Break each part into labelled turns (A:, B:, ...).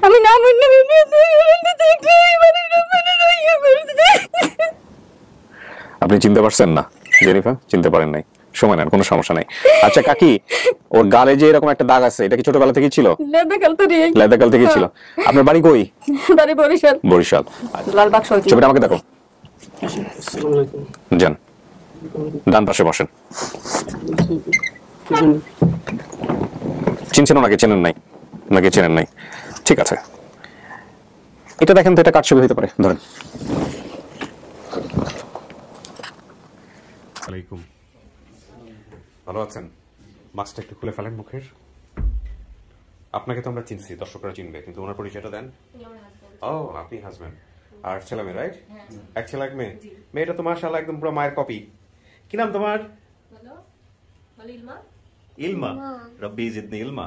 A: আমি না বললে
B: আপনি চিনতে পারছেন না জেনিফা? চিনতে পারেন নাই, সময় নেন, কোনো সমস্যা নাই। আচ্ছা কাকি, ওর গালে যে এরকম একটা দাগ আছে, এটা কি ছোটবেলা থেকেই ছিল? লেদাকাল থেকেই ছিল। আপনার বাড়ি কই?
A: বাড়ি বরিশাল।
B: বরিশাল।
A: লালবাগ সড়ক।
B: ছবিটা আমাকে দেখো। যান, ডান পাশে বসেন। চিনছেন ওনাকে? চেনেন নাই? ওনাকে চেনেন নাই, ঠিক আছে। এটা দেখেন তো, এটা কার ছবি হতে পারে? ধরেন। আলাইকুম, ভালো আছেন? মাস্কটা একটু খুলে ফেলেন মুখের। আপনাকে তো আমরা চিনছি, দর্শকরা চিনবে, কিন্তু ওনার পরিচয়টা দেন। ও, আপনি হাজবেন্ড। আর ছেলে মেয়ে, রাইট? এক ছেলে এক মেয়ে। মেয়েটা তো মাশাআল্লাহ একদম পুরো মায়ের কপি। কি নাম তোমার? ইলমা। রব্বি জিদনি ইলমা।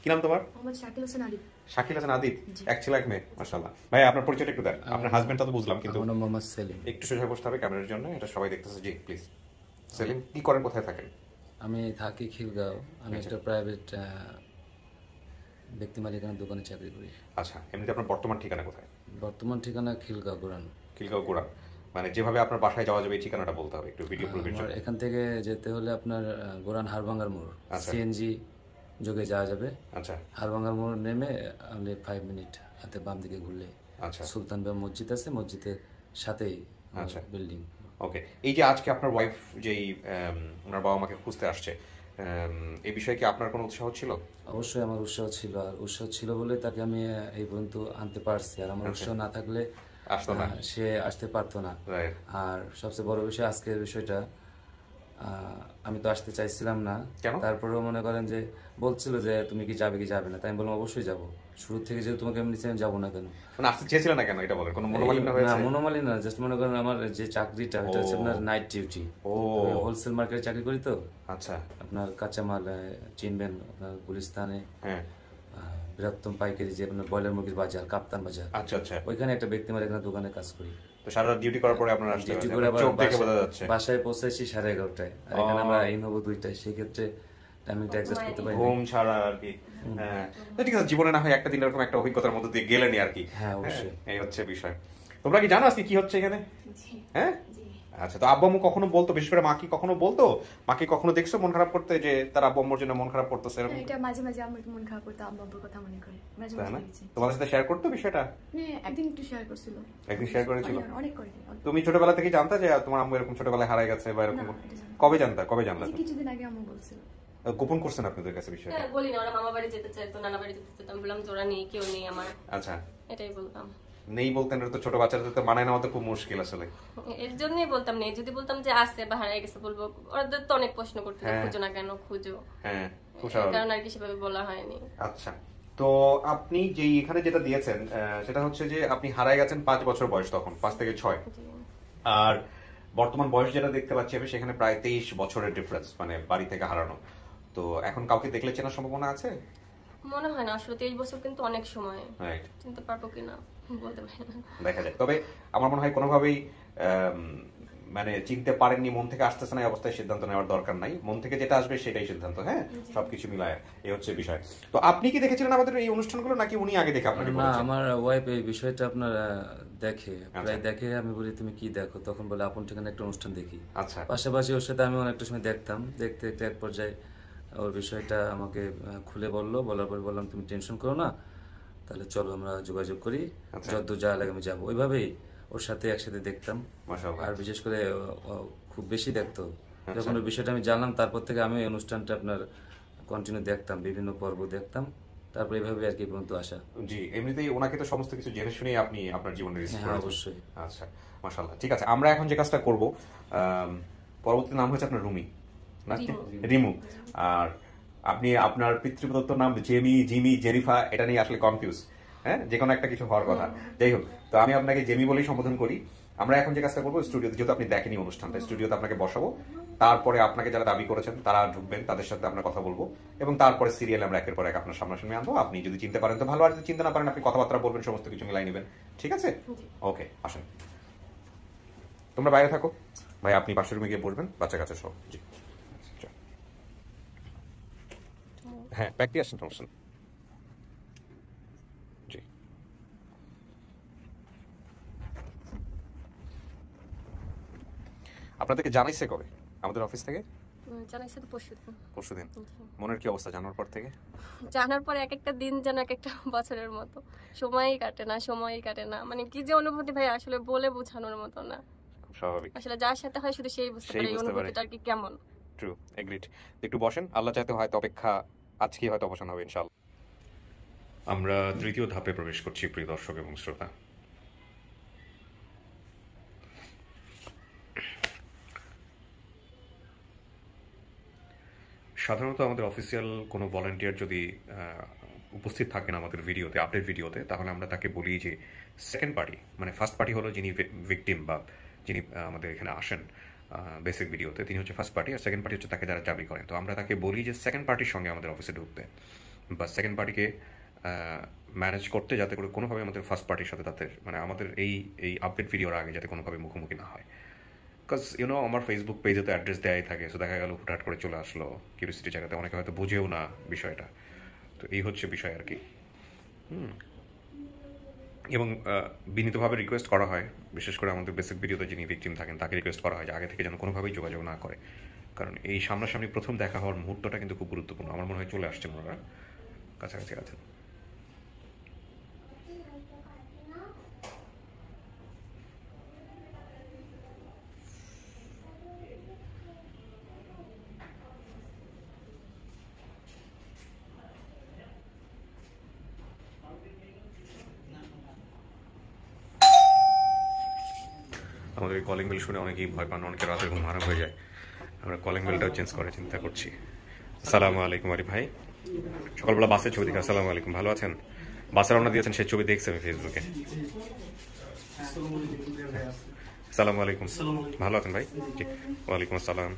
B: কি নাম তোমার?
C: শাকিল হোসেন আদিব।
B: শাকিল হাসান আদিব। এক ছেলে এক মেয়ে, মাশাআল্লাহ। ভাই আপনার পরিচয়টা একটু দেন। আপনার হাজবেন্ডটা তো বুঝলাম, কিন্তু
D: মোহাম্মদ সেলিম।
B: একটু সোজা বসতে হবে ক্যামেরার জন্য, এটা সবাই দেখতেছে। জি প্লিজ। সেলিম, কি করেন, কোথায় থাকেন?
D: আমি থাকি খিলগাঁও। আমি একটা প্রাইভেট ব্যক্তি মালিকানার দোকানে চাকরি করি।
B: আচ্ছা, এমনিতে আপনার বর্তমান ঠিকানা কোথায়?
D: বর্তমান ঠিকানা খিলগাঁও গোরান।
B: খিলগাঁও গোরান, মানে যেভাবে আপনার বাসায় যাওয়া যাবে এই ঠিকানাটা বলতে হবে একটু ভিডিও প্রুফের জন্য।
D: এখান থেকে যেতে হলে আপনার গোরান হারভাঙ্গার মোড়, সিএনজি যোগে যাওয়া যাবে।
B: আচ্ছা,
D: হারভাঙ্গার মোড় নেমে অনলি 5 মিনিট হাতে বাম দিকে ঘুরলে
B: আচ্ছা
D: সুলতান বাগ মসজিদ আছে, মসজিদের সাথেই
B: আচ্ছা
D: বিল্ডিং।
B: ওকে। এই যে আজকে আপনার ওয়াইফ যেই ওনার বাবা মাকে খুঁজতে আসছে, এই বিষয়ে কি আপনার কোনো উৎসাহ ছিল?
D: অবশ্যই আমার উৎসাহ ছিল, আর উৎসাহ ছিল বলে তাকে আমি এই পর্যন্ত আনতে পারছি। আর আমার উৎসাহ না থাকলে
B: আসতো না,
D: সে আসতে পারতো না। আর সবচেয়ে বড় বিষয় আজকের বিষয়টা, আমি তো আসতে চাইছিলাম না, তারপরেও মনে করেন যে বলছিল যে তুমি কি যাবে কি যাবে না, তাই আমি বললাম অবশ্যই যাবো। শুরু থেকে যেহেতু তোমাকে এমনি যাবো না কেন,
B: মানে আসতে চেয়েছিলেন না কেন এটা বলেন? কোনো মনোমালিন্য হয়েছে?
D: না মনোমালিন্য না, জাস্ট মনে করেন আমার যে চাকরিটা এটা হচ্ছে আপনার নাইট ডিউটি। হোলসেল মার্কেটে চাকরি করি তো।
B: আচ্ছা,
D: আপনার কাঁচামাল চিনবেন আপনার গুলিস্তানে,
B: হ্যাঁ,
D: বৃহত্তম পাইকারি যে আপনার ব্রয়লার মুরগির বাজার, কাপ্তান বাজার।
B: আচ্ছা আচ্ছা,
D: ওইখানে একটা ব্যক্তি মালিকানার দোকানে কাজ করি।
B: তো সারা রাত ডিউটি করার পরে আপনার আসতে
D: ডিউটি করে আবার
B: চোখ দেখে বোঝা যাচ্ছে।
D: বাসায় পৌঁছেছি 11:30টায়, আর এখানে আমরা ইন হবো 2টায়, সেই ক্ষেত্রে টাইমিংটা অ্যাডজাস্ট করতে পারি
B: ঘুম ছাড়া আর কি। হ্যাঁ, তো ঠিক আছে, জীবনে না হয় একটা দিন এরকম একটা অভিজ্ঞতার মধ্যে দিয়ে গেলেনই আর কি।
D: হ্যাঁ অবশ্যই,
B: এই হচ্ছে বিষয়। তোমরা কি জানো আজকে কি হচ্ছে এখানে? হ্যাঁ, আচ্ছা। তো আব্বু আম্মু কখনো বলতো, বিশেষ করে মা কি কখনো বলতো, মাকে কখনো দেখছো মন খারাপ করতে, যে তার আব্বু আম্মুর জন্য মন খারাপ করতেছে এরকম?
C: এটা মাঝে মাঝে আমার মন খারাপ করতে আব্বু আব্বুর কথা মনে করে, মাঝে মাঝে দেখেছি।
B: তোমাদের সাথে শেয়ার করতো বিষয়টা?
C: হ্যাঁ, একদিন একটু শেয়ার করছিল।
B: একদিন শেয়ার করেছিল?
C: অনেক করে।
B: তুমি ছোটবেলা থেকে জানতা যে তোমার আম্মু এরকম ছোটবেলায় হারায় গেছে বা এরকম? কবে জানতা? কবে জানতা?
C: কিছুদিন আগে আম্মু বলছিল।
B: গোপন করছেন আপনাদের কাছে বিষয়টা?
E: হ্যাঁ, বলি না, ওরা মামা বাড়ি যেতে চাইতো, নানা বাড়ি যেতে চাইতো, আমি বললাম তোরা নেই, কেউ নেই আমার।
B: আচ্ছা,
E: এটাই বলতাম।
B: নেই বলতেন, এটা তো ছোট বাচ্চাদের তো মানায় নেওয়া তো খুব মুশকিল আসলে।
E: এর জন্যই বলতাম নেই। যদি বলতাম যে আছে বা হারিয়ে গেছে, বলবো ওদের তো অনেক প্রশ্ন করতে, খুঁজো না কেন, খুঁজো।
B: হ্যাঁ,
E: কারণ আর কি সেভাবে বলা হয়নি।
B: আচ্ছা, তো আপনি যে এখানে যেটা দিয়েছেন সেটা হচ্ছে যে আপনি হারায় গেছেন 5 বছর বয়স, তখন 5 থেকে 6। আর বর্তমান বয়স যেটা দেখতে পাচ্ছি আমি, সেখানে প্রায় 23 বছরের ডিফারেন্স, মানে বাড়ি থেকে হারানো। তো এখন কাউকে দেখলে চেনার সম্ভাবনা আছে?
E: মনে হয় না আসলে, 23 বছর কিন্তু অনেক সময়। চিনতে পারবো কিনা বলতে পারি না,
B: দেখা যায়। তবে আমার মনে হয় কোনোভাবেই মানে চিনতে পারেননি, মন থেকে আসতেছে না, এই অবস্থায় সিদ্ধান্ত নেওয়ার দরকার নাই। মন থেকে যেটা আসবে সেটাই সিদ্ধান্ত। হ্যাঁ, সবকিছু মিলায় এই হচ্ছে বিষয়। তো আপনি কি দেখেছিলেন আমাদের এই অনুষ্ঠানগুলো, নাকি উনি আগে দেখে আপনাকে বলেছেন?
D: না, আমার ওয়াইফ এই বিষয়টা আপনার দেখে, প্রায় দেখে। আমি বলি তুমি কি দেখো, তখন বলে আপন ঠিকানা একটা অনুষ্ঠান দেখি।
B: আচ্ছা,
D: পাশাপাশি ওর সাথে আমি অনেকটা সময় দেখতাম, দেখতে দেখতে এক পর্যায়ে ওর বিষয়টা আমাকে খুলে বললো। বলার পর বললাম তুমি টেনশন করো না, তাহলে চলো আমরা যোগাযোগ করি, যতদূর যাওয়া লাগে আমি যাবো। ওইভাবেই ওর সাথে একসাথে দেখতাম। আর বিশেষ করে খুব বেশি দেখতো। যখন ওই বিষয়টা আমি জানলাম, তারপর থেকে আমি ওই অনুষ্ঠানটা আপনার কন্টিনিউ দেখতাম, বিভিন্ন পর্ব দেখতাম। তারপর এইভাবে আর কি পর্যন্ত আসা।
B: জি, এমনিতেই ওনাকে তো সমস্ত কিছু জেনে শুনেই আপনি আপনার জীবনে রিস্ক করেছেন।
D: অবশ্যই।
B: আচ্ছা, মাশাআল্লাহ। ঠিক আছে, আমরা এখন যে কাজটা করব, পরবর্তী নাম হচ্ছে আপনার রুমি, না রিমু। আর আপনি আপনার পিতৃপ্রদত্ত নাম জেমি, জিমি, জেনিফা, এটা নিয়ে আসলে কনফিউজ। হ্যাঁ, যে কোনো একটা কিছু হওয়ার কথা। যাই হোক, তো আমি আপনাকে জেমি বলেই সম্বোধন করি। আমরা এখন যে কাজটা করবো, স্টুডিওতে, যেহেতু আপনি দেখেনি অনুষ্ঠানটা, স্টুডিওতে আপনাকে বসাবো। তারপরে আপনাকে যারা দাবি করেছেন তারা ঢুকবেন, তাদের সাথে আমরা কথা বলবো, এবং তারপরে সিরিয়াল আমরা একের পর এক আপনার সামনাসামনি আনবো। আপনি যদি চিনতে পারেন তো ভালো, আর যদি চিনতে না পারেন আপনি কথাবার্তা বলবেন, সমস্ত কিছু মিলাই নেবেন। ঠিক আছে? ওকে, আসেন। তোমরা বাইরে থাকো ভাই, আপনি পাশের রুমে গিয়ে বসবেন, বাচ্চা কাচ্চা সব। জি, হ্যাঁ, প্র্যাকটিস আসেন, সমস্যা। আপনাদেরকে জানাইছে কবে আমাদের অফিস থেকে?
E: জানাইছে তো পরশুদিন।
B: পরশুদিন। মনের কি অবস্থা জানার পর থেকে?
E: জানার পরে এক একটা দিন যেন এক একটা বছরের মতো, সময়ই কাটে না, মানে কি যে অনুভূতি ভাই আসলে বলে বোঝানোর মতো না।
B: খুব স্বাভাবিক।
E: আসলে যার সাথে হয় শুধু সেই বুঝতে পারে এই অনুভূতিটা আর কি কেমন।
B: True, agreed. একটু বসেন, আল্লাহ চাইতে হয়তো অপেক্ষা আজকেই হয়তো অবসান হবে ইনশাআল্লাহ। আমরা তৃতীয় ধাপে প্রবেশ করছি প্রিয় দর্শক এবং শ্রোতা। সাধারণত আমাদের অফিসিয়াল কোনো ভলান্টিয়ার যদি উপস্থিত থাকেন আমাদের ভিডিওতে, আপডেট ভিডিওতে, তাহলে আমরা তাকে বলি যে সেকেন্ড পার্টি, মানে ফার্স্ট পার্টি হলো যিনি ভিকটিম বা যিনি আমাদের এখানে আসেন বেসিক ভিডিওতে, তিনি হচ্ছে ফার্স্ট পার্টি, আর সেকেন্ড পার্টি হচ্ছে তাকে যারা চাকরি করেন। তো আমরা তাকে বলি যে সেকেন্ড পার্টির সঙ্গে আমাদের অফিসে ঢুকতে, বা সেকেন্ড পার্টিকে ম্যানেজ করতে, যাতে করে কোনোভাবে আমাদের ফার্স্ট পার্টির সাথে তাদের মানে আমাদের এই আপডেট ভিডিওর আগে যাতে কোনোভাবে মুখোমুখি না হয়। বিকজ আমার ফেসবুক পেজে তো অ্যাড্রেস দেওয়াই থাকে, সো দেখা গেল হুটহাট করে চলে আসলো কিউরিসিটি জায়গাতে, অনেকে হয়তো বুঝেও না বিষয়টা। তো এই হচ্ছে বিষয় আর কি। এবং বিনীতভাবে রিকোয়েস্ট করা হয়, বিশেষ করে আমাদের বেসিক ভিডিওতে যিনি ভিকটিম থাকেন তাকে রিকোয়েস্ট করা হয় যে আগে থেকে যেন কোনোভাবেই যোগাযোগ না করে, কারণ এই সামনাসামনি প্রথম দেখা হওয়ার মুহূর্তটা কিন্তু খুব গুরুত্বপূর্ণ। আমার মনে হয় চলে আসছেন ওনারা, কাছাকাছি আছেন। আমাদের এই কলিং বেল শুনে অনেকেই ভয় পান, অনেকে রাতের ঘুম হারাম হয়ে যায়। আমরা কলিং বেলটাও চেঞ্জ করার চিন্তা করছি। আসসালামু আলাইকুম আরিফ ভাই, সকালবেলা বাসের ছবি দেখে আসসালামু আলাইকুম, ভালো আছেন? বাসে রওনা দিয়েছেন, সেই ছবি দেখছি আমি ফেসবুকে। আসসালামু আলাইকুম, ভালো আছেন ভাই? জি, ওয়ালাইকুম আসসালাম,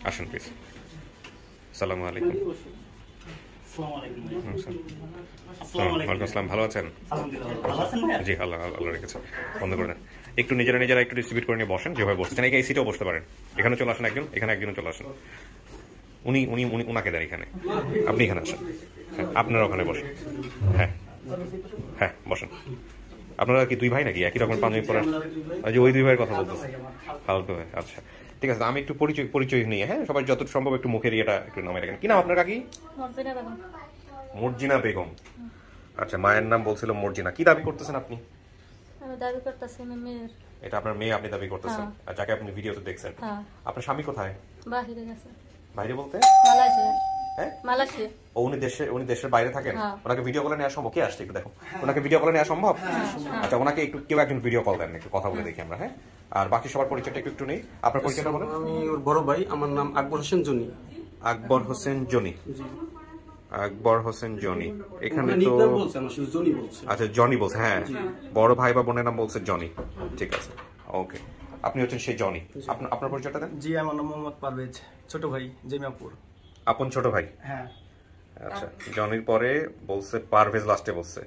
B: আসুন প্লিজ। আসসালামু আলাইকুম। ওয়ালাইকুম আসসালাম, ভালো আছেন? জি, আল্লাহ আল্লাহ রেখেছেন। বন্ধ করে দেন একটু, নিজেরা একটু ডিস্ট্রিবিউট করে নিয়ে বসেন, যেভাবে বসছেন এই সিটেও বসতে পারেন। এখানে চলে আসেন একজন, এখানে একজনও চলে আসেন। উনি উনি উনি উনাকে দেন এখানে, আপনি এখানে আসেন। হ্যাঁ, আপনারা ওখানে বসেন। হ্যাঁ হ্যাঁ, বসেন। আপনারা কি দুই ভাই নাকি একই রকম পাঞ্জাবি পরে? যে ওই দুই ভাইয়ের কথা বলতেছে, ফালতু ভাই। আচ্ছা ঠিক আছে, আমি একটু পরিচয় নিয়ে, হ্যাঁ, সবাই যত সম্ভব একটু মুখের ইয়েটা একটু নামে রাখেন। কি নাম আপনার কাকি? মর্জিনা বেগম। আচ্ছা, মায়ের নাম বলছিল মর্জিনা। কি দাবি করতেছেন আপনি?
A: আমি দাবি করতেছি আমি মেয়ের।
B: এটা আপনার মেয়ে আপনি দাবি করতেছেন, আর যাকে আপনি ভিডিওতে দেখছেন। আপনার স্বামী কোথায়?
A: বাহিরে গেছে।
B: বাইরে বলতে?
A: মালয়েশিয়া।
B: হ্যাঁ,
A: মালয়েশিয়া।
B: ও উনি দেশের বাইরে থাকেন? ওনাকে ভিডিও কলে নেওয়া সম্ভব? কে আসছে একটু দেখো, ওনাকে ভিডিও কলে নেওয়া সম্ভব? আচ্ছা, ওনাকে একটু কেউ একজন ভিডিও কল দেন, একটু কথা বলে দেখি আমরা। হ্যাঁ, আর বাকি সবার পরিচয়টা একটু নেই। আপনার পরিচয়টা বলেন।
F: আমি ওর বড় ভাই, আমার নাম Akbar Hossain Johnny.
B: Akbar Hossain Johnny. Akbar Hossain Johnny. এখানে তো আচ্ছা জনি বলছে। হ্যাঁ, বড় ভাই বা বোনের নাম বলছে জনি। ঠিক আছে, ওকে। আপনি হচ্ছেন সেই জনি। আপনার পরিচয়টা দেন।
F: জি, আমার নাম মোহাম্মদ পারভেজ, ছোট ভাই, জেমিয়াপুর।
B: আপন ছোট ভাই?
F: হ্যাঁ।
B: আচ্ছা, জনির পরে বলছে পারভেজ, লাস্টে বলছে।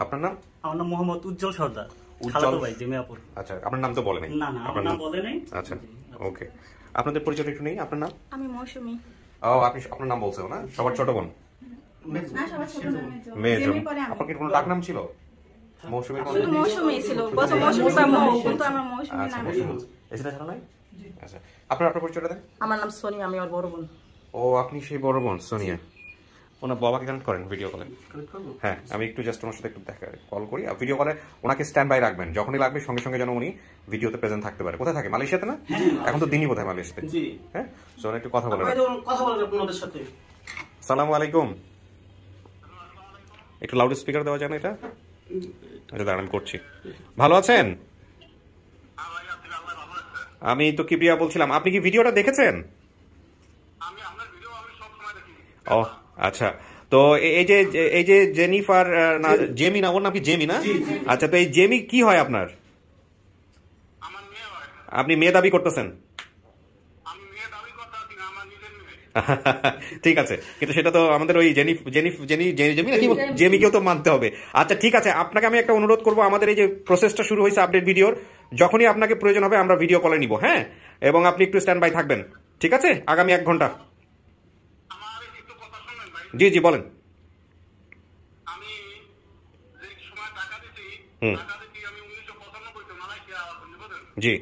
B: আপনার নাম?
G: আমার নাম মোহাম্মদ উজ্জ্বল সর্দার,
B: উজ্জ্বল
G: ভাই, জেমিয়াপুর।
B: আচ্ছা, আপনার নাম তো বলে নাই?
G: না না, আমার নাম বলে নাই।
B: আচ্ছা, ওকে। আপনাদের পরিচয়টা একটু নেই। আপনার নাম?
A: আমি মৌসুমী।
B: ও, আপনি আপনার নাম বলছেন না? সবার ছোট বোন? মেজো। আপনার কি কোনো ডাক নাম ছিল? মৌসুমী?
A: শুধু মৌসুমী ছিল, প্রথম মৌসুমী বা মৌ, কিন্তু আমার মৌসুমী নাম।
B: এসে ছাড়া নাই? আচ্ছা, আপনার পরিচয়টা দেন।
A: আমার নাম সোনিয়া, আমি ওর বড় বোন।
B: ও, আপনি সেই বড় বোন সোনিয়া। ওনার বাবাকে কানেক্ট করেন ভিডিও কলে। হ্যাঁ, আমি একটু জাস্ট ওনার সাথে একটু কল করি। আর ভিডিও কলে ওনাকে স্ট্যান্ড বাই রাখবেন, যখনই লাগবে সঙ্গে সঙ্গে যেন উনি ভিডিওতে প্রেজেন্ট থাকতে পারে। কোথায় থাকে? মালয়েশিয়াতে না? এখন তো দিনই কোথায় মালয়েশিয়াতে। হ্যাঁ, সো একটু কথা বলেন।
F: আপনাদের সাথে।
B: আসসালামু আলাইকুম। একটু লাউড স্পিকার দেওয়া যায় না এটা? আচ্ছা, দাঁড়ান, আমি করছি। ভালো আছেন? আমি তো কিবরিয়া বলছিলাম। আপনি কি ভিডিওটা দেখেছেন? ও আচ্ছা, তো এই যে জেনিফার না জেমি না, ওর নাম কি জেমি না? আচ্ছা, তো এই জেমি কি হয় আপনার? আপনি মেয়ে দাবি করতেছেন? ঠিক আছে, কিন্তু সেটা তো আমাদের ওই জেমিকেও তো মানতে হবে। আচ্ছা ঠিক আছে, আপনাকে আমি একটা অনুরোধ করবো, আমাদের এই যে প্রসেসটা শুরু হয়েছে আপডেট ভিডিওর, যখনই আপনাকে প্রয়োজন হবে আমরা ভিডিও কলে নিব। হ্যাঁ, এবং আপনি একটু স্ট্যান্ড বাই থাকবেন, ঠিক আছে? আগামী 1 ঘন্টা। জি জি, বলেন। জি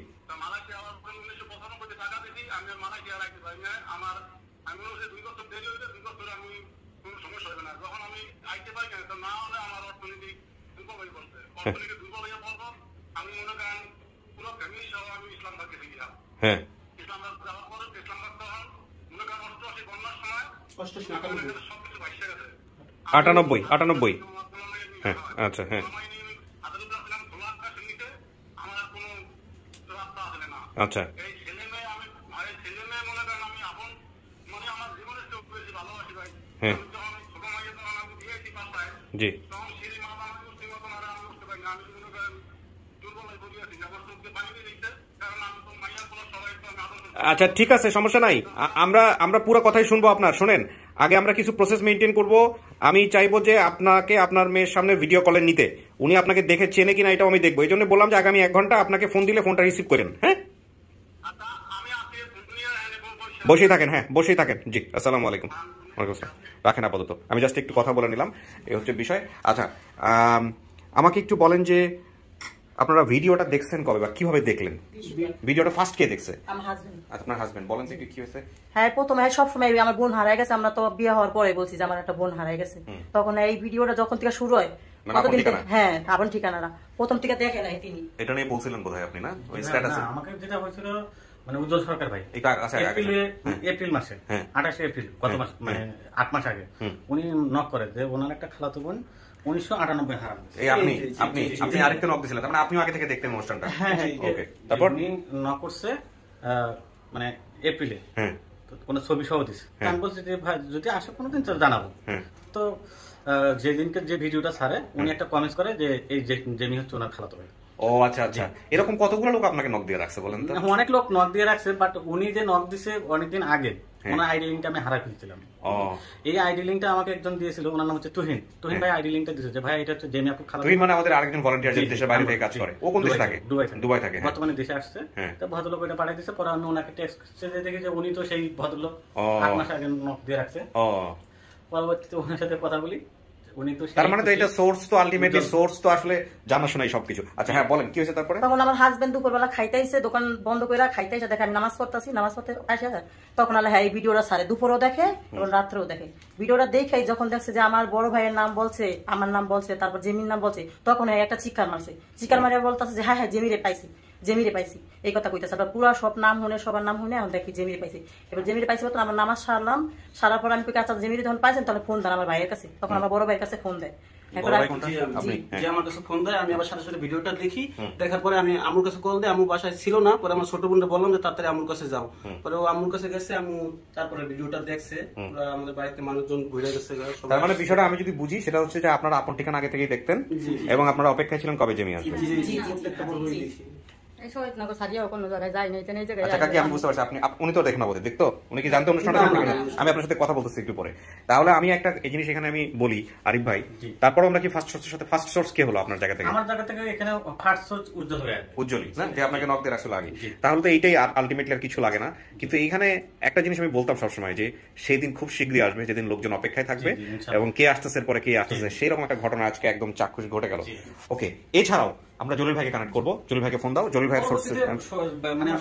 B: হ্যাঁ, 98 হ্যাঁ, আচ্ছা, হ্যাঁ, আচ্ছা, হ্যাঁ, জি, আচ্ছা, ঠিক আছে, সমস্যা নাই। আমরা আমরা পুরো কথাই শুনবো আপনার। শোনেন, আগে আমরা কিছু প্রসেস মেনটেন করব। আমি চাইবো যে আপনাকে আপনার মেয়ের সামনে ভিডিও কলে নিতে। উনি আপনাকে দেখে চেনে কিনা এটাও আমি দেখবো। এই জন্য বললাম যে আগামী 1 ঘন্টা আপনাকে ফোন দিলে ফোনটা রিসিভ করেন। হ্যাঁ, বসেই থাকেন। হ্যাঁ, বসেই থাকেন। জি, আসসালামু আলাইকুম। ওয়ালাইকুম আসসালাম। রাখেন আপাতত, আমি জাস্ট একটু কথা বলে নিলাম, এই হচ্ছে বিষয়। আচ্ছা, আমাকে একটু বলেন যে আপনারা ভিডিওটা দেখছেন কবে বা কিভাবে দেখলেন? ভিডিওটা ফার্স্ট কে দেখছে?
H: আমার হাজবেন্ড।
B: আপনার হাজবেন্ড। বলেন তো কি হয়েছে?
H: হ্যাঁ, প্রথমে সবসময় আমার বোন হারায় গেছে। আমরা তো বিয়ে হওয়ার পরে বলছি যে আমার একটা বোন হারায় গেছে। তখন এই ভিডিওটা যখন থেকে শুরু হয়, কতদিন, হ্যাঁ, আপন ঠিকানাটা প্রথম থেকে দেখে নাই তিনি।
B: এটা নিয়ে বলছিলেন বোধহয় আপনি, না? ওই স্ট্যাটাসে
G: আমাকে যেটা হয়েছিল, মানে উজ্জ্বল সরকার ভাই, এপ্রিল মাসে, 28 এপ্রিল, গত মাস, মানে 8 মাস আগে উনি নক করে যে ওনার একটা খালাতো বোন 1998 হারানো।
B: এই আপনি আপনি আপনি আরেকটা নক দিছিলেন, তার মানে আপনিও আগে থেকে দেখতেন অনুষ্ঠানটা?
G: হ্যাঁ,
B: ওকে। তারপর
G: উনি নক করছে মানে এপ্রিলে,
B: হ্যাঁ,
G: কোন ছবি সহ দিছে। আমি বলছি যে ভাই যদি আসে কোনোদিন তো জানাবো। তো যেদিনকে যে ভিডিওটা ছাড়ে উনি একটা কমেন্ট করে যে এই জেমি হচ্ছে ওনার খালাতো ভাই।
B: ও আচ্ছা আচ্ছা, এরকম কতগুলো লোক আপনাকে নক দিয়ে রাখছে বলেন তো?
G: অনেক লোক নক দিয়ে রাখছে, বাট উনি যে নক দিছে অনেকদিন আগে ওনার আইডি লিঙ্কটা আমি হারাই ফেলছিলাম। এই আইডি লিঙ্কটা আমাকে একজন দিয়েছিল, ওনার নাম হচ্ছে তুহিন। তুহিন ভাই আইডি লিঙ্কটা দিয়েছে যে ভাই এটা হচ্ছে জেমি আপুর খালাতো।
B: তুহিন মানে আমাদের আরেকজন ভলান্টিয়ার যে দেশের বাইরে থেকে কাজ করে। ও কোন দেশে থাকে? দুবাই থাকে।
G: বর্তমানে দেশে আসছে। তো ভদ্রলোক ওটা পাঠিয়ে দিয়েছে। পরে আমি ওনাকে টেক্সট দেখি যে উনি তো সেই ভদ্রলোক 8 মাস আগে নক দিয়ে রাখছে। পরবর্তীতে ওনার সাথে কথা বলি, উনি তো,
B: তার মানে তো এটা সোর্স তো আলটিমেটলি সোর্স তো আসলে জানাশোনাই সবকিছু। আচ্ছা, হ্যাঁ, বলেন কি হয়েছে তারপরে?
H: তখন আমার হাজবেন্ড দুপুরবেলা খাইতেছে, দোকান বন্ধ করে খাইতেছে, দেখে আমি নামাজ পড়তেছি, নামাজ পড়তে আসে, তখন আল্লাহ হ্যাঁ এই ভিডিওটা সারে দুপুরও দেখে এবং রাত্রেও দেখে। ভিডিওটা দেখে যখন দেখছে যে আমার বড় ভাইয়ের নাম বলছে, আমার নাম বলছে, তারপর জেমির নাম বলছে, তখন একটা চিৎকার মারছে। চিৎকার মারে বলতেছে যে হ্যাঁ হ্যাঁ জেমিরে পাইছি, জেমিরে পাইছি, এই কথা কইতেছে। আবার পুরো সব নাম শুনে, সবার নাম শুনে এখন দেখি জেমিরে পাইছি। এবার জেমিরে পাইছি তখন আমার নামাজ সারলাম, সারার পর আমি কই আচ্ছা জেমিরে যখন পাইছেন তাহলে ফোন দেন আমার ভাইয়ের কাছে। তখন আমার বড় ভাইয়ের কাছে ফোন দেয়।
F: যে আমার কাছে ফোন দেয়, আমি আবার সাথে সাথে ভিডিওটা দেখি। দেখার পরে আমি আমুর কাছে কল দিই, আমু বাসায় ছিল না। পরে আমার ছোট বোনটা বললাম যে তাড়াতাড়ি আমুর কাছে যাও। পরে ও আমুর কাছে গেছে, আমু তারপরে ভিডিওটা দেখছে। আমাদের বাড়িতে মানুষজন ঘুরে গেছে।
B: তার মানে বিষয়টা আমি যদি বুঝি সেটা হচ্ছে যে আপনারা আপন ঠিকানা আগে থেকেই দেখতেন এবং আপনারা অপেক্ষায় ছিলেন কবে জেমি আসবে। আচ্ছা কাকি, আমি বুঝতে পারছি আপনি, উনি তো দেখেন বোধহয়, দেখতো উনি কি জানতো অনুষ্ঠানটা? আমি আপনার সাথে কথা বলতেছি একটু পরে। তাহলে আমি একটা এই জিনিস এখানে আমি বলি আরিফ ভাই, তারপর আমরা কি ফার্স্ট সোর্স কে হলো আপনার জায়গা থেকে?
G: আমার জায়গা থেকে এখানে ফার্স্ট সোর্স উজ্জ্বল হয়ে আছে।
B: উজ্জ্বলই না, যে আপনাকে নক দিয়ে রাখছিল আগে। তাহলে তো এইটাই আলটিমেটলি আর কিছু লাগে না। কিন্তু এইখানে একটা জিনিস আমি বলতাম সবসময় যে সেই দিন খুব শীঘ্রই আসবে যেদিন লোকজন অপেক্ষায় থাকবে এবং কে আসতেছে পরে কে আসতেছে, সেইরকম একটা ঘটনা আজকে একদম চাক্ষুষ ঘটে গেল। ওকে, এছাড়াও আমরা জলিল ভাইকে কানেক্ট করবো। জলিল ভাইকে ফোন দাও। জলিল ভাইয়ের সোর্স,
F: মানে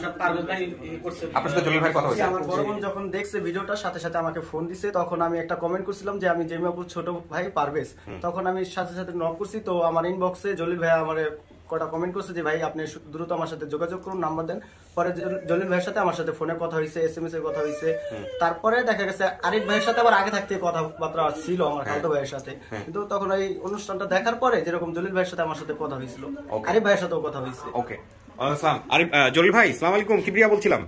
F: আপনার সাথে জলিল ভাই কথা হয়েছে। আমার বড় বোন যখন দেখছে ভিডিওটার সাথে সাথে আমাকে ফোন দিছে। তখন আমি একটা কমেন্ট করছিলাম যে আমি জেমি আপুর ছোট ভাই পারভেজ। তখন আমি সাথে সাথে নক করছি। তো আমার ইনবক্সে জলিল ভাই আমার কটা কমেন্ট করছে যে ভাই আপনি দ্রুত আমার সাথে যোগাযোগ করুন, নাম্বার দেন। পরে জলিল ভাইয়ের সাথে আমার সাথে ফোনে কথা হয়েছে, SMS এর কথা হয়েছে। তারপরে দেখা গেছে আরিফ ভাইয়ের সাথে আবার আগে থাকতে কথাবার্তা ছিল আমার খালতো ভাইয়ের সাথে। কিন্তু তখন এই অনুষ্ঠানটা দেখার পরে যেরকম জলিল ভাইয়ের সাথে আমার সাথে কথা হয়েছিল, আরিফ ভাইয়ের সাথেও কথা হয়েছে।
B: ওকে, আসসালাম আরিফ, জলিল ভাই আসসালামু আলাইকুম। কিবরিয়া বলছিলাম।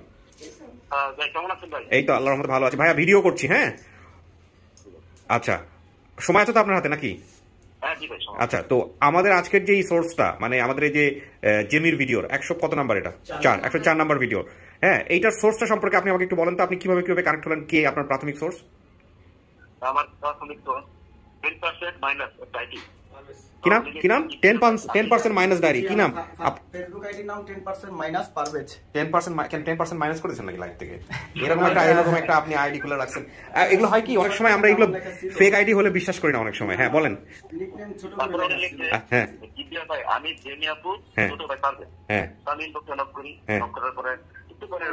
B: এই তো আল্লাহর রহমতে ভালো আছি ভাইয়া, ভিডিও করছি। হ্যাঁ, আচ্ছা, সময় আছে তো আপনার হাতে নাকি? আচ্ছা, তো আমাদের আজকের যে সোর্সটা, মানে আমাদের এই যে জেমির ভিডিওর 100 কত নাম্বার, এটা 104 নাম্বার ভিডিও। হ্যাঁ, এইটার সোর্সটা সম্পর্কে আপনি আমাকে একটু বলেন তো, আপনি কিভাবে কানেক্ট হলেন? কে আপনার প্রাথমিক সোর্স?
I: আমার প্রাথমিক সোর্স 10% মাইনাস ডায়েরি।
B: কি নাম? 10% মাইনাস ডায়েরি। কি নাম?
F: ফেসবুক আইডির নাম 10% মাইনাস পারভেজ।
B: 10% মাইনাস করেছেন নাকি লাইভ থেকে? এরকম একটা আপনি আইডি খুলে রাখছেন। এগুলো হয় কি অনেক সময় আমরা এগুলো ফেক আইডি হলে বিশ্বাস করি না অনেক সময়। হ্যাঁ, বলেন। হ্যাঁ,
I: ভাই আমি জেমি আপু ছোট ভাই পারভেজ।
B: হ্যাঁ,
I: আমি লোককে নক করি, নক করার পরে একটু পরে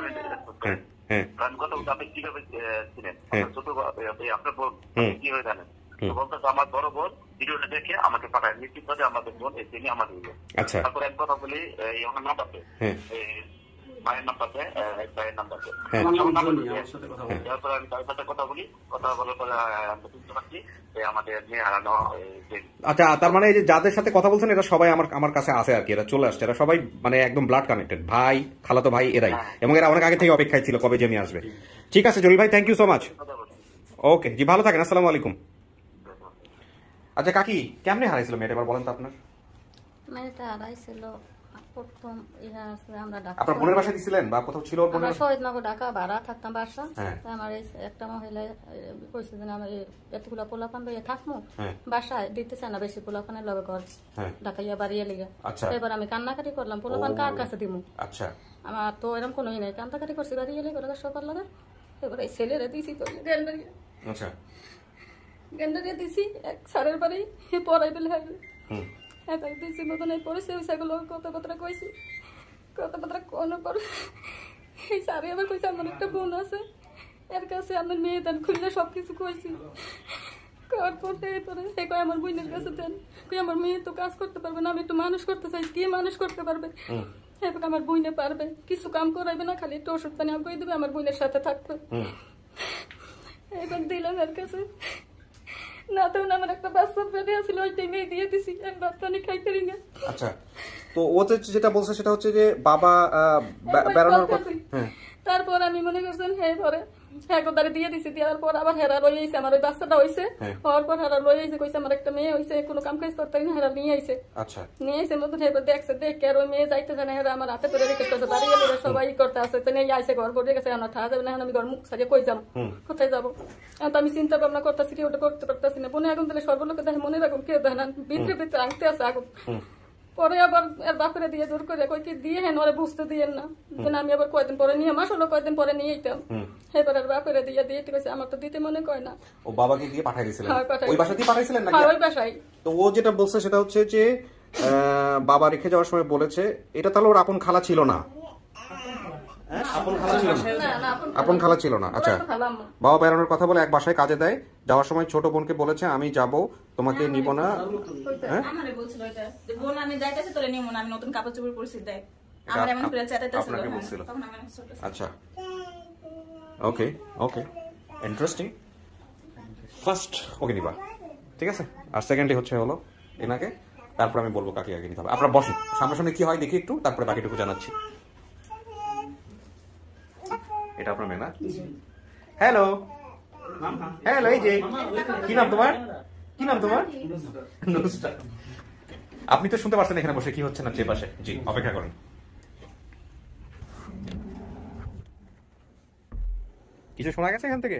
I: আমি কথা বলতে আপনি কিভাবে ছিলেন ছোট ভাই, আপনার কি হয়ে জানেন? তো বলতেছে আমার বড় বোন ভিডিওটা দেখে আমাকে পাঠায়, নিশ্চিতভাবে আমাদের বোন এই তিনি আমাদের বোন।
B: আচ্ছা
I: তারপরে এক কথা বলি, এই আমার নাম্বারতে মায়ের নাম্বারতে ভাইয়ের নাম্বারতে তারপরে আমি তার সাথে কথা বলি, কথা বলার পরে আমরা বুঝতে পারছি যে আমাদের মেয়ে হারানো।
B: আচ্ছা, তার মানে এই যে যাদের সাথে কথা বলছেন এরা সবাই আমার কাছে আছে আর কি, এরা চলে আসছে, এরা সবাই মানে একদম ব্লাড কানেক্টেড, ভাই খালাতো ভাই এরাই, এবং এরা অনেক আগে থেকে অপেক্ষায় ছিল কবে জেমি আসবে। ঠিক আছে জলিল ভাই, থ্যাংক ইউ সো মাচ। ওকে জি, ভালো থাকেন, আসসালামু আলাইকুম। আচ্ছা কাকি, কেমনে হারাইছিল মেয়েটা এবার বলেন তো আপনার?
J: মেয়েটা হারাইছিল প্রথম আমরা
B: আপনার বোনের বাসায় দিছিলেন বা কোথাও ছিল?
J: আমরা শহীদনগর ঢাকা ভাড়া থাকতাম বাসা। আমার একটা মহিলা কইছে যে আমি এতগুলা পোলাপান লইয়া থাকবো, বাসায় দিতেছে না বেশি পোলাপানের লগে ঘর ঢাকাইয়া বাড়িয়ে লিগা। এবার আমি কান্নাকাটি করলাম, পোলাপান কার কাছে দিমু? আচ্ছা, আমার তো এরকম কোনো নাই, কান্নাকাটি করছি বাড়িয়ে লিগে ওরা সবার লাগে। এবার এই ছেলেরা দিছি তো গেন্ডারিয়া। আচ্ছা, গেন্ডারিয়া দিছি এক সারের বাড়ি পড়াই বেলে হয় তাই দিছি মতন এই পড়েছে ওই সেগুলো কথা কইছি, কথাবার্তা কোনো পর এই সারে আবার কইছে আমার একটা বোন আছে, এর কাছে আমার মেয়ে দেন খুললে সবকিছু কইছি। আমার বোনের কাছে দেন, আমার মেয়ে তো কাজ করতে পারবে না, আমি একটু মানুষ করতে চাই, কি মানুষ করতে পারবে? এবার আমার বোনে পারবে, কিছু কাম করাইবে না, খালি একটু ওষুধ পানি করে দেবে, আমার বোনের সাথে থাকবে। এবার দিলাম এর কাছে, না তো আমার একটা বাচ্চা পেটে আছিল, ওই টাইমে দিয়ে দিছি, আমি ভাত পানি খাইতে পারি না।
B: আচ্ছা, তো ও যেটা বলছে সেটা হচ্ছে যে বাবা বেড়ানোর কথা।
J: তারপর আমি মনে করছেন পরে একবারে দিয়ে দিছি, দেওয়ার পর আবার হেরা লই আইছে, আমার ওই বাচ্চাটা হইছে, হওয়ার পর হেরা লই আইছে, কইছে আমার একটা মেয়ে হইছে, কোনো কাম কাজ করতে না, হেরা নিয়ে আইছে। আচ্ছা, নিয়ে আইছে মতন হেবার দেখছে, দেখে আর ওই মেয়ে যাইতেছে না, হেরা আমার হাতে করে রেখেছে, বাড়ি গেলে সবাই করতে আসে, তো নিয়ে আইসে ঘর পড়ে গেছে, আমার থাকা যাবে না, আমি ঘর মুখ সারিয়ে কই যাবো, কোথায় যাবো? তো আমি চিন্তা ভাবনা করতেছি, ওটা করতে পারতেছি না। বোনে আগুন তাহলে সর্বলোকে দেখে, মনে রাখুন কেউ দেখে না, ভিতরে ভিতরে আনতে আছে আগুন। পরে আবার এর বাপরে দিয়ে জোর করে কই কি দিয়ে হেন ওরে বুঝতে দিয়েন না, আমি আবার কয়েকদিন পরে নিয়ে মাস হলো, কয়েকদিন পরে নিয়ে এইতাম, এবার আর বাপরে দিয়ে কইছে আমার তো দিতে মনে কয় না।
B: ও বাবাকে দিয়ে পাঠাই দিয়েছিলেন? ওই বাসাতেই পাঠাইছিলেন নাকি?
J: হ্যাঁ, ওই বাসায়।
B: তো ও যেটা বলছে সেটা হচ্ছে যে বাবা রেখে যাওয়ার সময় বলেছে এটা তাহলে ওর আপন খালা ছিল না? আপন খালা ছিল না। আচ্ছা, বাবা বেড়ানোর কথা বলে এক বাসায় কাজে দেয়, যাওয়ার সময় ছোট বোনকে বলেছে আমি যাব, তোমাকে নিব না।
A: আমারে বলছিল এটা যে বোন আমি যাইতেছি তোরে নিব না, আমি নতুন কাপড় চোপড় পরছি দেখ, আমার এমন করে চাটাইতেছিল।
B: আপনাকে বলছিল? আচ্ছা, ওকে ওকে, ইন্টারেস্টিং। ফার্স্ট ওকে নিবা, ঠিক আছে, আর সেকেন্ডলি হলো এনাকে, তারপর আমি বলবো কাকে আগে নিতে হবে। আপনারা বসুন, সামনাসামনি কি হয় দেখি একটু, তারপরে বাকিটুকু জানাচ্ছি। এটা আপনার মেয়ে না? হ্যালো হ্যালো, এই যে কি নাম তোমার? কি নাম তোমার? নুসরাত। আপনি তো শুনতে পারছেন এখানে বসে কি হচ্ছে না যে পাশে। জি, অপেক্ষা করেন। কিছু শোনা গেছে এখান থেকে?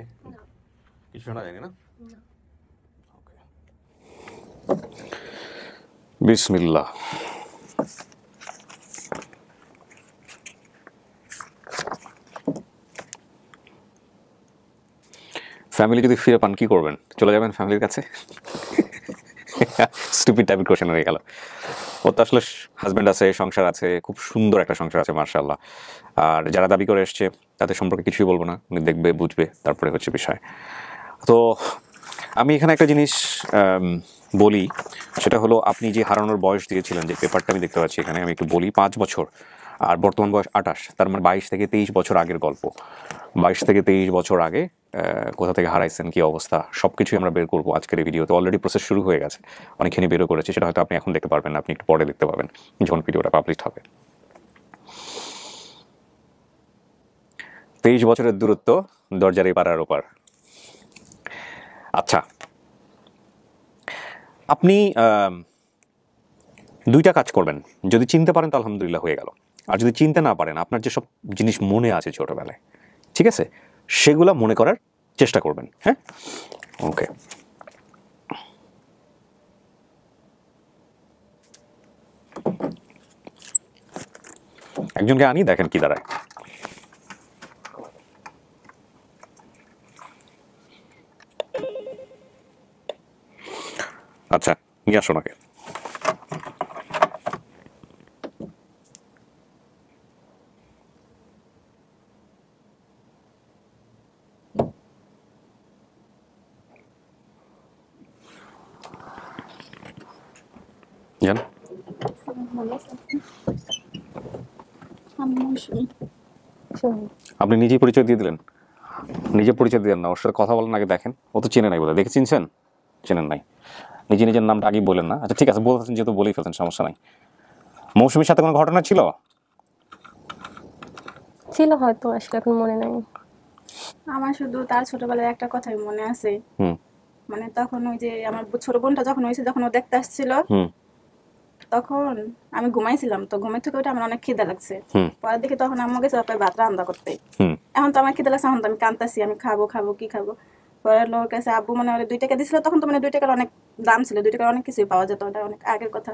B: কিছু শোনা যায়নি না? বিসমিল্লাহ। ফ্যামিলি যদি ফিরে পান কি করবেন? চলে যাবেন ফ্যামিলির কাছে? স্টুপিড টাইপের কোশ্চেন হয়ে গেল। ওর তো আসলে হাজব্যান্ড আছে, সংসার আছে, খুব সুন্দর একটা সংসার আছে মাশাআল্লাহ। আর যারা দাবি করে এসছে তাদের সম্পর্কে কিছুই বলবো না, উনি দেখবে বুঝবে তারপরে হচ্ছে বিষয়। তো আমি এখানে একটা জিনিস বলি, সেটা হলো আপনি যে হারানোর বয়স দিয়েছিলেন, যে পেপারটা আমি দেখতে পাচ্ছি এখানে, আমি একটু বলি 5 বছর আর বর্তমান বয়স 28, তার মানে 22 থেকে 23 বছর আগের গল্প। 22 থেকে 23 বছর আগে কোথা থেকে হারাইছেন, কি অবস্থা, সব কিছুই আমরা বের করবো আজকের এই ভিডিওতে। অলরেডি প্রসেস শুরু হয়ে গেছে, অনেকখানি বেরও করেছে, সেটা হয়তো আপনি এখন দেখতে পারবেন না, আপনি একটু পরে দেখতে পাবেন যখন ভিডিওটা পাবলিশ হবে। 23 বছরের দূরত্ব, দরজার এই পাড়ার ওপার। আচ্ছা, আপনি 2টা কাজ করবেন, যদি চিনতে পারেন তো আলহামদুলিল্লাহ হয়ে গেল, আর যদি চিনতে না পারেন, আপনার যেসব জিনিস মনে আছে ছোটবেলায়, ঠিক আছে, সেগুলো মনে করার চেষ্টা করবেন। হ্যাঁ, ওকে। একজনকে আনি, দেখেন কি দাঁড়ায়। আচ্ছা, নিয়ে আসো নাকি। জান আপনি নিজেই পরিচয় দিয়ে দিলেন? নিজে পরিচয় দিলেন না, ওর সাথে কথা বলেন আগে দেখেন। ও তো চেনে নাই বোধহয়, দেখে চিনছেন? চেনেন নাই, নিজের নামটা আগেই বলেন না। আচ্ছা ঠিক আছে, বলতেছেন যেহেতু বলেই ফেলতেন, সমস্যা নাই। মৌসুমীর সাথে কোনো ঘটনা ছিল?
E: ছিল হয়তো, আসলে এখন মনে নাই।
A: আমার শুধু তার ছোটবেলায় একটা কথাই মনে আছে, মানে তখন ওই যে আমার ছোট বোনটা যখন হয়েছে, যখন ও দেখতে আসছিল, তখন আমি ঘুমাইছিলাম, তো ঘুমের থেকে ওটা আমার অনেক খিদে লাগছে। পরে দেখি তখন আম্মু গেছে বাপের ভাত রান্না করতে। এখন তো আমার খিদে লাগছে, এখন তো আমি কাঁদতেছি, আমি খাবো খাবো কি খাবো। পরে লোক কাছে আব্বু মানে 2 টাকা দিছিল, তখন তো মানে 2 টাকার অনেক দাম ছিল, 2 টাকার অনেক কিছু পাওয়া যেত, ওটা অনেক আগের কথা।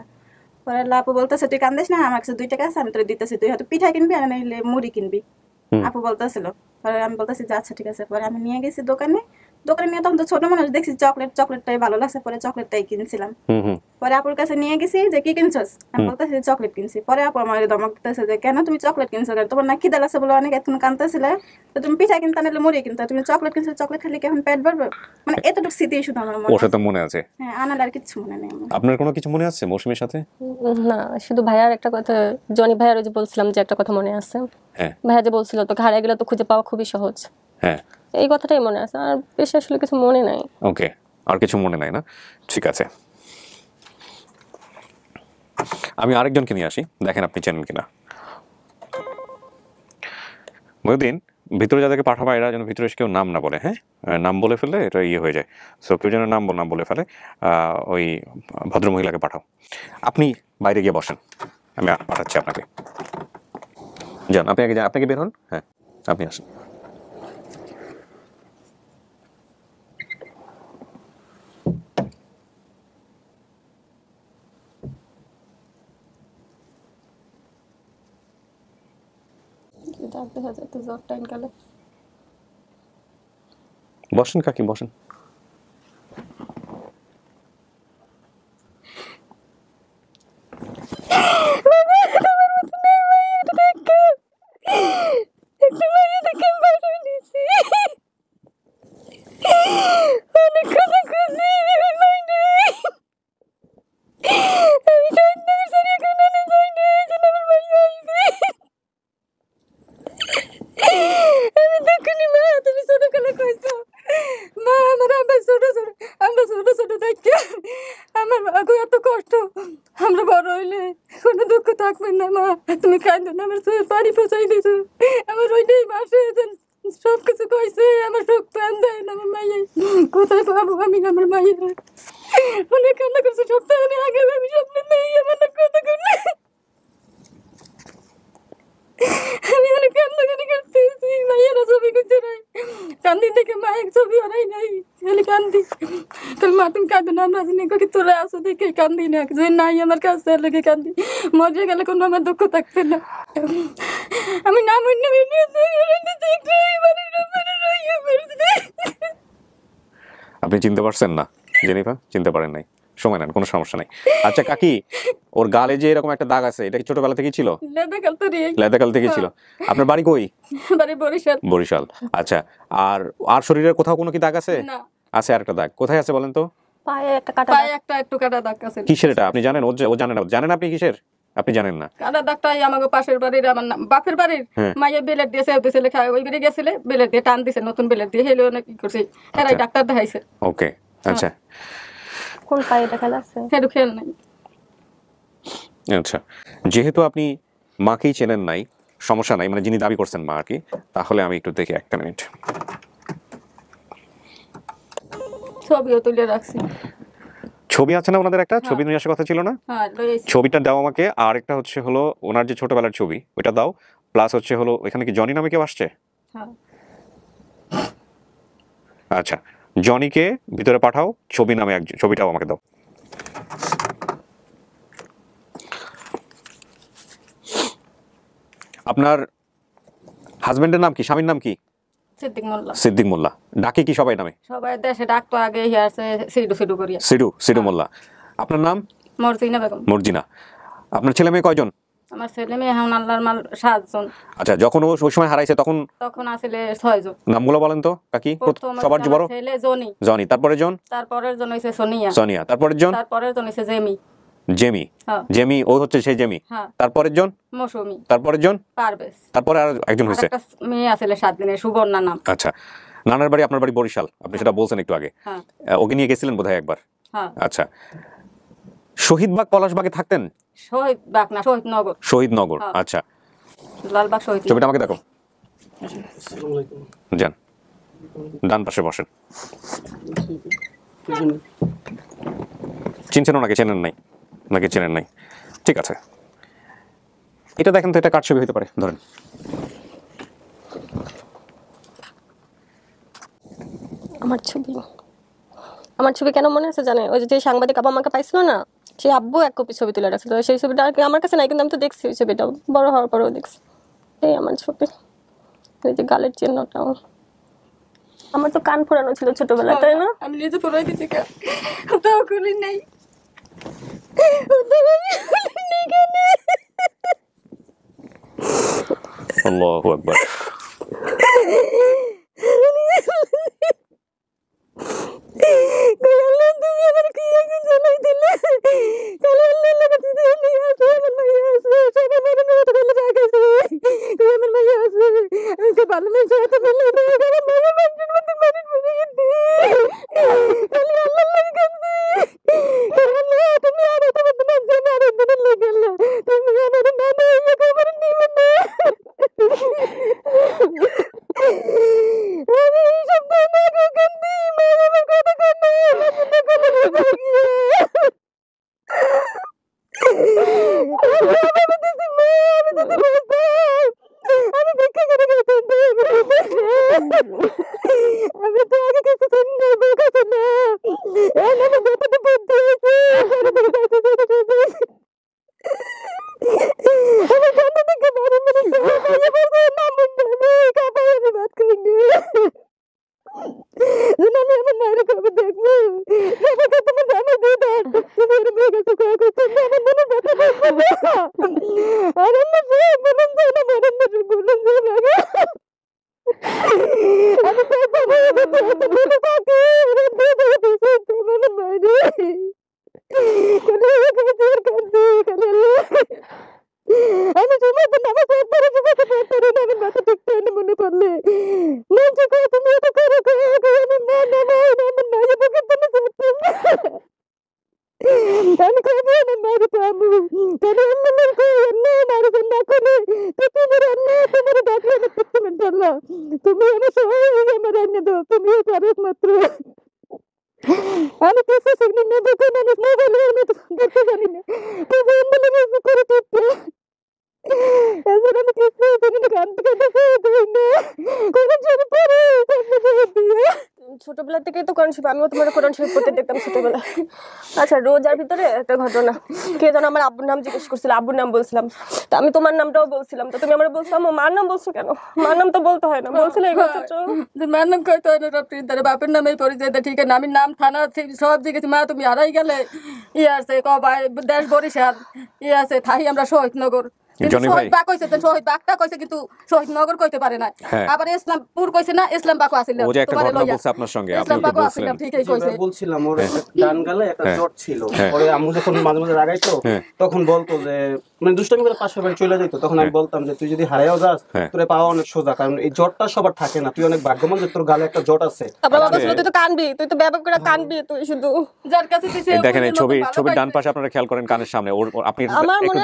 A: পরে আপু বলতেছে তুই কান্দিস না, আমার কাছে 2 টাকা আছে, আমি তোর দিতেছি, তুই হয়তো পিঠা কিনবি আর নাইলে মুড়ি কিনবি, আপু বলতেছিল। পরে আমি বলতেছি যে আচ্ছা ঠিক আছে। পরে আমি নিয়ে গেছি দোকানে নিয়ে, তখন তো ছোট মানুষ, দেখছি চকলেটটাই ভালো লাগছে, পরে চকলেটটাই কিনছিলাম। পরে আপুর কাছে নিয়ে গেছি যে কি কিনছস, আমি বলতেছি চকলেট কিনছি। পরে আপু আমার ধমক দিতেছে যে কেন তুমি চকলেট কিনছো, কেন তোমার না খিদে লাগছে বলে অনেক এতক্ষণ কাঁদতেছিলে, তো তুমি পিঠা কিনতে নাহলে মুড়ি কিনতে, তুমি চকলেট কিনছো, চকলেট খেলে কি এখন পেট ভরবে? মানে এতটুকু স্মৃতি শুধু আমার মনে,
B: ওর সাথে মনে আছে।
A: হ্যাঁ, আনার আর কিছু মনে নেই আমার।
B: আপনার কোনো কিছু মনে আছে মৌসুমীর সাথে?
E: না, শুধু ভাইয়ার একটা কথা, জনি ভাইয়ার ওই যে বলছিলাম যে একটা কথা মনে আছে। ভাইয়া যে বলছিল তো হারিয়ে গেলে তো খুঁজে পাওয়া খুবই সহজ, এই কথাটাই মনে আছে, আর বেশি আসলে কিছু মনে নাই।
B: ওকে, আর কিছু মনে নাই না, ঠিক আছে। আমি আরেকজনকে নিয়ে আসি, দেখেন আপনি চেনেন কিনা। মহিউদ্দিন, ভিতরে যাদেরকে পাঠাবা এরা যেন ভিতরে এসে কেউ নাম না বলে, হ্যাঁ? নাম বলে ফেললে এটা হয়ে যায়। সো কেউ যেন নাম বলে ফেলে, ওই ভদ্রমহিলাকে পাঠাও। আপনি বাইরে গিয়ে বসেন, আমি পাঠাচ্ছি আপনাকে। যান, আপনাকে বের হন। হ্যাঁ, আপনি আসেন। বসেন কাকি, বসেন।
J: আমরা বড় হইলে কোনো দুঃখ থাকবে না মা, তুমি কাঁদো না, আমার বাড়ি পৌঁছাই দিয়েছ, আমার ওইটাই বাসে সবকিছু কইছে, আমার সুখ প্রাণ দেয় না। আমার মাইয়ে কোথায় পাবো আমি আমার মাইয়ের? অনেক কান্না করছে, সপ্তাহে আগে আমি স্বপ্নে নেই আমার না কথা করলে, আমি অনেক কান্নাকাটি করতেছি। মাইয়েরা ছবি করছে নাই, কান্দি দেখে মায়ের ছবি ওরাই নাই, খালি কান্দি। তাহলে মা তুমি কাঁদো না, আমরা কি তোরা আসো দেখে কান্দি না, যদি নাই আমার কাছে লেগে কান্দি, মরে গেলে কোনো আমার দুঃখ থাকবে না। আমি না
B: আপনি চিনতে পারছেন না জেনিফা? চিনতে পারেন নাই, সময় নেন, কোনো সমস্যা নাই। আচ্ছা কাকি, ওর গালে যে এরকম একটা দাগ আছে, এটা কি ছোটবেলা থেকেই ছিল? লেদাকাল থেকে ছিল। আপনার বাড়ি কই?
J: বাড়ি বরিশাল।
B: বরিশাল, আচ্ছা। আর শরীরের কোথাও কোনো কি দাগ আছে? আছে, আরেকটা দাগ কোথায় আছে বলেন তো?
E: পায়ে একটা কাটা,
J: পায়ে একটা একটু কাটা দাগ আছে।
B: কিসের এটা আপনি জানেন? ও জানেন না? জানেন আপনি কিসের? আপনি জানেন না?
J: কাটা দাগটাই আমাকে পাশের বাড়ির, আমার বাপের বাড়ির মাইয়া বেলেট দিয়েছে, ওদের লেখা ওই বাড়ি গেছিলে, বেলেট দিয়ে টান দিছে, নতুন বেলেট দিয়ে হেলে অনেক কি করছে, এরাই ডাক্তার দেখাইছে।
B: ওকে, আচ্ছা।
E: কোন পায়ে দেখা লাগছে?
J: হেডু খেয়াল নাই।
B: আচ্ছা, যেহেতু আপনি মাকেই চেনেন নাই, সমস্যা নাই, মানে যিনি দাবি করছেন মা আর কি, তাহলে আমি একটু দেখি, একটা মিনিট।
J: ছবিও তুলে রাখছি।
B: ছবি আছে না ওনাদের? একটা ছবি নিয়ে আসার কথা ছিল না? ছবিটা দাও আমাকে। আর একটা হচ্ছে হলো ওনার যে ছোটবেলার ছবি, ওইটা দাও। প্লাস হচ্ছে হলো এখানে কি জনি নামে কেউ আসছে? আচ্ছা, জনিকে ভিতরে পাঠাও, ছবি নামে ছবিটাও আমাকে দাও। আপনার হাজবেন্ডের নাম কি, স্বামীর নাম কি?
J: সিদ্দিক মোল্লা।
B: সিদ্দিক মোল্লা। ডাকে কি সবাই নামে?
J: সবাই দেশে ডাকতো আগে, আছে সিডু করিয়া।
B: সিডু মোল্লা। আপনার নাম?
J: মর্জিনা বেগম।
B: মর্জিনা। আপনার ছেলে মেয়ে কয়জন?
J: আমার ছেলে মেয়ে এখন আল্লাহর মাল 7 জন।
B: আচ্ছা, যখন ও ওই সময় হারাইছে তখন
J: আসলে 6 জন।
B: নামগুলো বলেন তো কাকি। সবার যে বড়
J: ছেলে জনি।
B: জনি, তারপরের জন?
J: তারপরের জন হইছে সোনিয়া।
B: তারপরের জন?
J: তারপরের জন হইছে জেমি।
B: জেমি, জেমি ও হচ্ছে সেই জেমি। তারপরের জন
J: মৌসুমী,
B: তারপরের জন
J: পারভেজ,
B: তারপরে আর একজন হয়েছে
J: একটা মেয়ে আছে 7 দিনের, সুবর্ণা নাম।
B: আচ্ছা, নানার বাড়ি আপনার বাড়ি বরিশাল, আপনি সেটা বলছেন একটু আগে। ওকে নিয়ে গেছিলেন বোধহয় একবার। আচ্ছা, শহীদবাগ পলাশবাগে থাকতেন?
J: শহীদবাগ না, শহীদনগর।
B: শহীদনগর, আচ্ছা।
J: লালবাগ শহীদ।
B: ছবিটা আমাকে দেখো। যান, ডান পাশে বসেন। চিনছেন ওনাকে? চেনেন নাই? ওনাকে চেনেন নাই, ঠিক আছে। এটা দেখেন তো, এটা কার ছবি হতে পারে? ধরেন।
E: আমার ছবি কেন মনে আছে জানেন? ওই যে সাংবাদিক আব্বু আমাকে পাইছিল না, সেই আব্বু এক কপি ছবি তুলে রাখছিল। সেই ছবিটা আমার কাছে নাই, কিন্তু আমি তো দেখছি ওই ছবিটা, বড় হওয়ার পরেও দেখছি। এই আমার ছবি, এই যে গালের চিহ্নটাও। আমার তো কান ফোড়ানো ছিল ছোটবেলায়, তাই না?
J: আমি নিজে ফোড়াই দিচ্ছি, ওটাও করি নাই।
B: আল্লাহু আকবার।
E: ছোটবেলা থেকেই তো কোরআন শরীফ, আমিও তোমার কোরআন শরীফ পড়তে দেখতাম ছোটবেলায়। আচ্ছা, রোজার ভিতরে একটা ঘটনা, কে যেন আমার আব্বুর নাম জিজ্ঞেস করছিল, আব্বুর নাম বলছিলাম, তা আমি তোমার নামটাও বলছিলাম, তো তুমি আমার বলছো মার নাম বলছো কেন? মার নাম তো বলতে হয় না, বলছিলে এই কথাটা?
J: মার নাম কইতে হয় না, বাপের নামেই পরিচয় দেয়, ঠিক আছে। আমি নাম থানা সব জিজ্ঞেস, মা তুমি হারাই গেলে ই আছে কবাই দেশ বরিশাল ই আছে থাই আমরা শহীদনগর। শহীদবাগ কইছে, শহীদবাগটা কইছে, কিন্তু শহীদনগর কইতে পারে না। আবার ইসলামপুর কইছে না, ইসলামবাগ আছিল।
B: তোমারে লইয়া আপনার সঙ্গে আপনি তো বলছিলেন,
F: ঠিকই কইছে। বলছিলাম ওর ডান গালে একটা জট ছিল, পরে আম্মু যখন মাঝে মাঝে রাগাইতো তখন বলতো যে, মানে দুষ্টামি করে পাশের বাড়ি চলে যেত, তখন আমি বলতাম যে তুই যদি হারাইও যাস তোরে পাওয়া অনেক সোজা, কারণ এই জটটা সবার থাকে না, তুই অনেক ভাগ্যবান যে তোর গালে একটা জট আছে।
E: তারপর বাবা বলছিল তুই তো কানবি, তুই তো ব্যাপক করে কানবি, তুই শুধু
J: যার কাছে দিছে।
B: দেখেন এই ছবি ডান পাশে আপনারা খেয়াল করেন, কানের সামনে আপনি একটু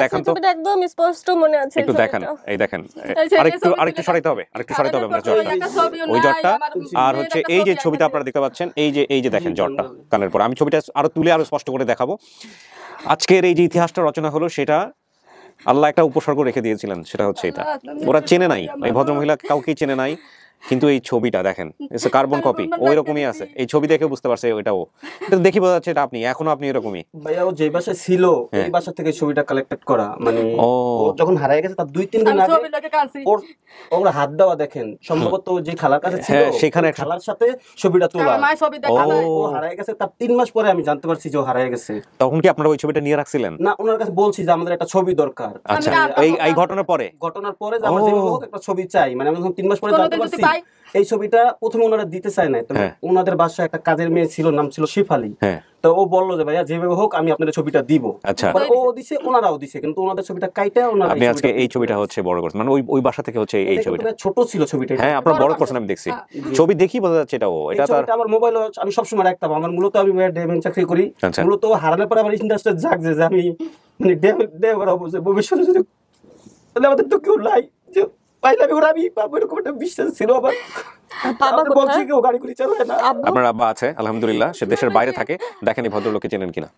B: দেখেন তো,
E: ছবিটা একদম স্পষ্ট মনে আছে,
B: একটু দেখেন, এই দেখেন, আরেকটু সরাইতে হবে, আমরা জটটা, ওই জটটা। আর হচ্ছে এই যে ছবিটা আপনারা দেখতে পাচ্ছেন, এই যে দেখেন জটটা কানের পর। আমি ছবিটা আরো তুলে আরো স্পষ্ট করে দেখাবো। আজকের এই যে ইতিহাসটা রচনা হলো, সেটা আল্লাহ একটা উপসর্গ রেখে দিয়েছিলেন, সেটা হচ্ছে এটা। ওরা চেনে নাই, এই ভদ্রমহিলা কাউকেই চেনে নাই, কিন্তু এই ছবিটা দেখেন, কার্বন কপি ওই রকমই আছে। এই ছবি দেখে বুঝতে পারছে ওইটাও, এটা দেখি বোঝা যাচ্ছে এটা আপনি, এখনো আপনি এরকমই।
F: ভাইয়া ও যে বাসায় ছিল এই বাসা থেকে ছবিটা কালেক্টেড করা, মানে ও যখন হারিয়ে গেছে তার 2-3 দিন আগে ওর হাত দেওয়া দেখেন, সম্ভবত যে খালার কাছে ছিল সেখানে খালার সাথে ছবিটা তোলা। ও হারিয়ে গেছে তার 3 মাস পরে আমি জানতে পারছি যে ও হারিয়ে গেছে।
B: তখন কি আপনারা ওই ছবিটা নিয়ে রাখছিলেন?
F: না, ওনার কাছে বলছি যে আমাদের একটা ছবি দরকার।
B: আচ্ছা, এই ঘটনার পরে
F: যে আমার যেভাবে হোক একটা ছবি চাই, মানে আমি 3 মাস পরে জানতে পারছি এই ছবিটা প্রথমে ওনারা দিতে চায় না, তবে ওনাদের বাসায় একটা কাজের মেয়ে ছিল, নাম ছিল শিফালি। তো ও বললো যে ভাইয়া যেভাবে হোক আমি আপনাদের ছবিটা দিব।
B: আচ্ছা,
F: ও দিছে, ওনারাও দিছে, কিন্তু ওনাদের ছবিটা কাইটা ওনারা
B: আপনি আজকে এই ছবিটা হচ্ছে বড় করছেন, মানে ওই বাসা থেকে হচ্ছে এই ছবিটা
F: ছোট ছিল ছবিটা।
B: হ্যাঁ, আপনারা বড় করছেন, আমি দেখছি ছবি দেখি বোঝা যাচ্ছে এটা ও। এটা
F: তো আমার মোবাইল আমি সবসময় রাখতাম। আমার মূলত আমি ডেভিং চাকরি করি, মূলত হারানোর পর আমার ইন্টারেস্ট জাগছে যে আমি মানে ডেভিং অবশ্যই ভবিষ্যতে যদি আমাদের তো কেউ নাই যে পাইলাম ওরা, আমি পাবো এরকম একটা বিশ্বাস ছিল। আবার বলছি কেউ গাড়ি করে চালায় না।
B: আপনার আব্বা আছে আলহামদুলিল্লাহ, সে দেশের বাইরে থাকে। দেখেন এই ভদ্রলোককে চেনেন কিনা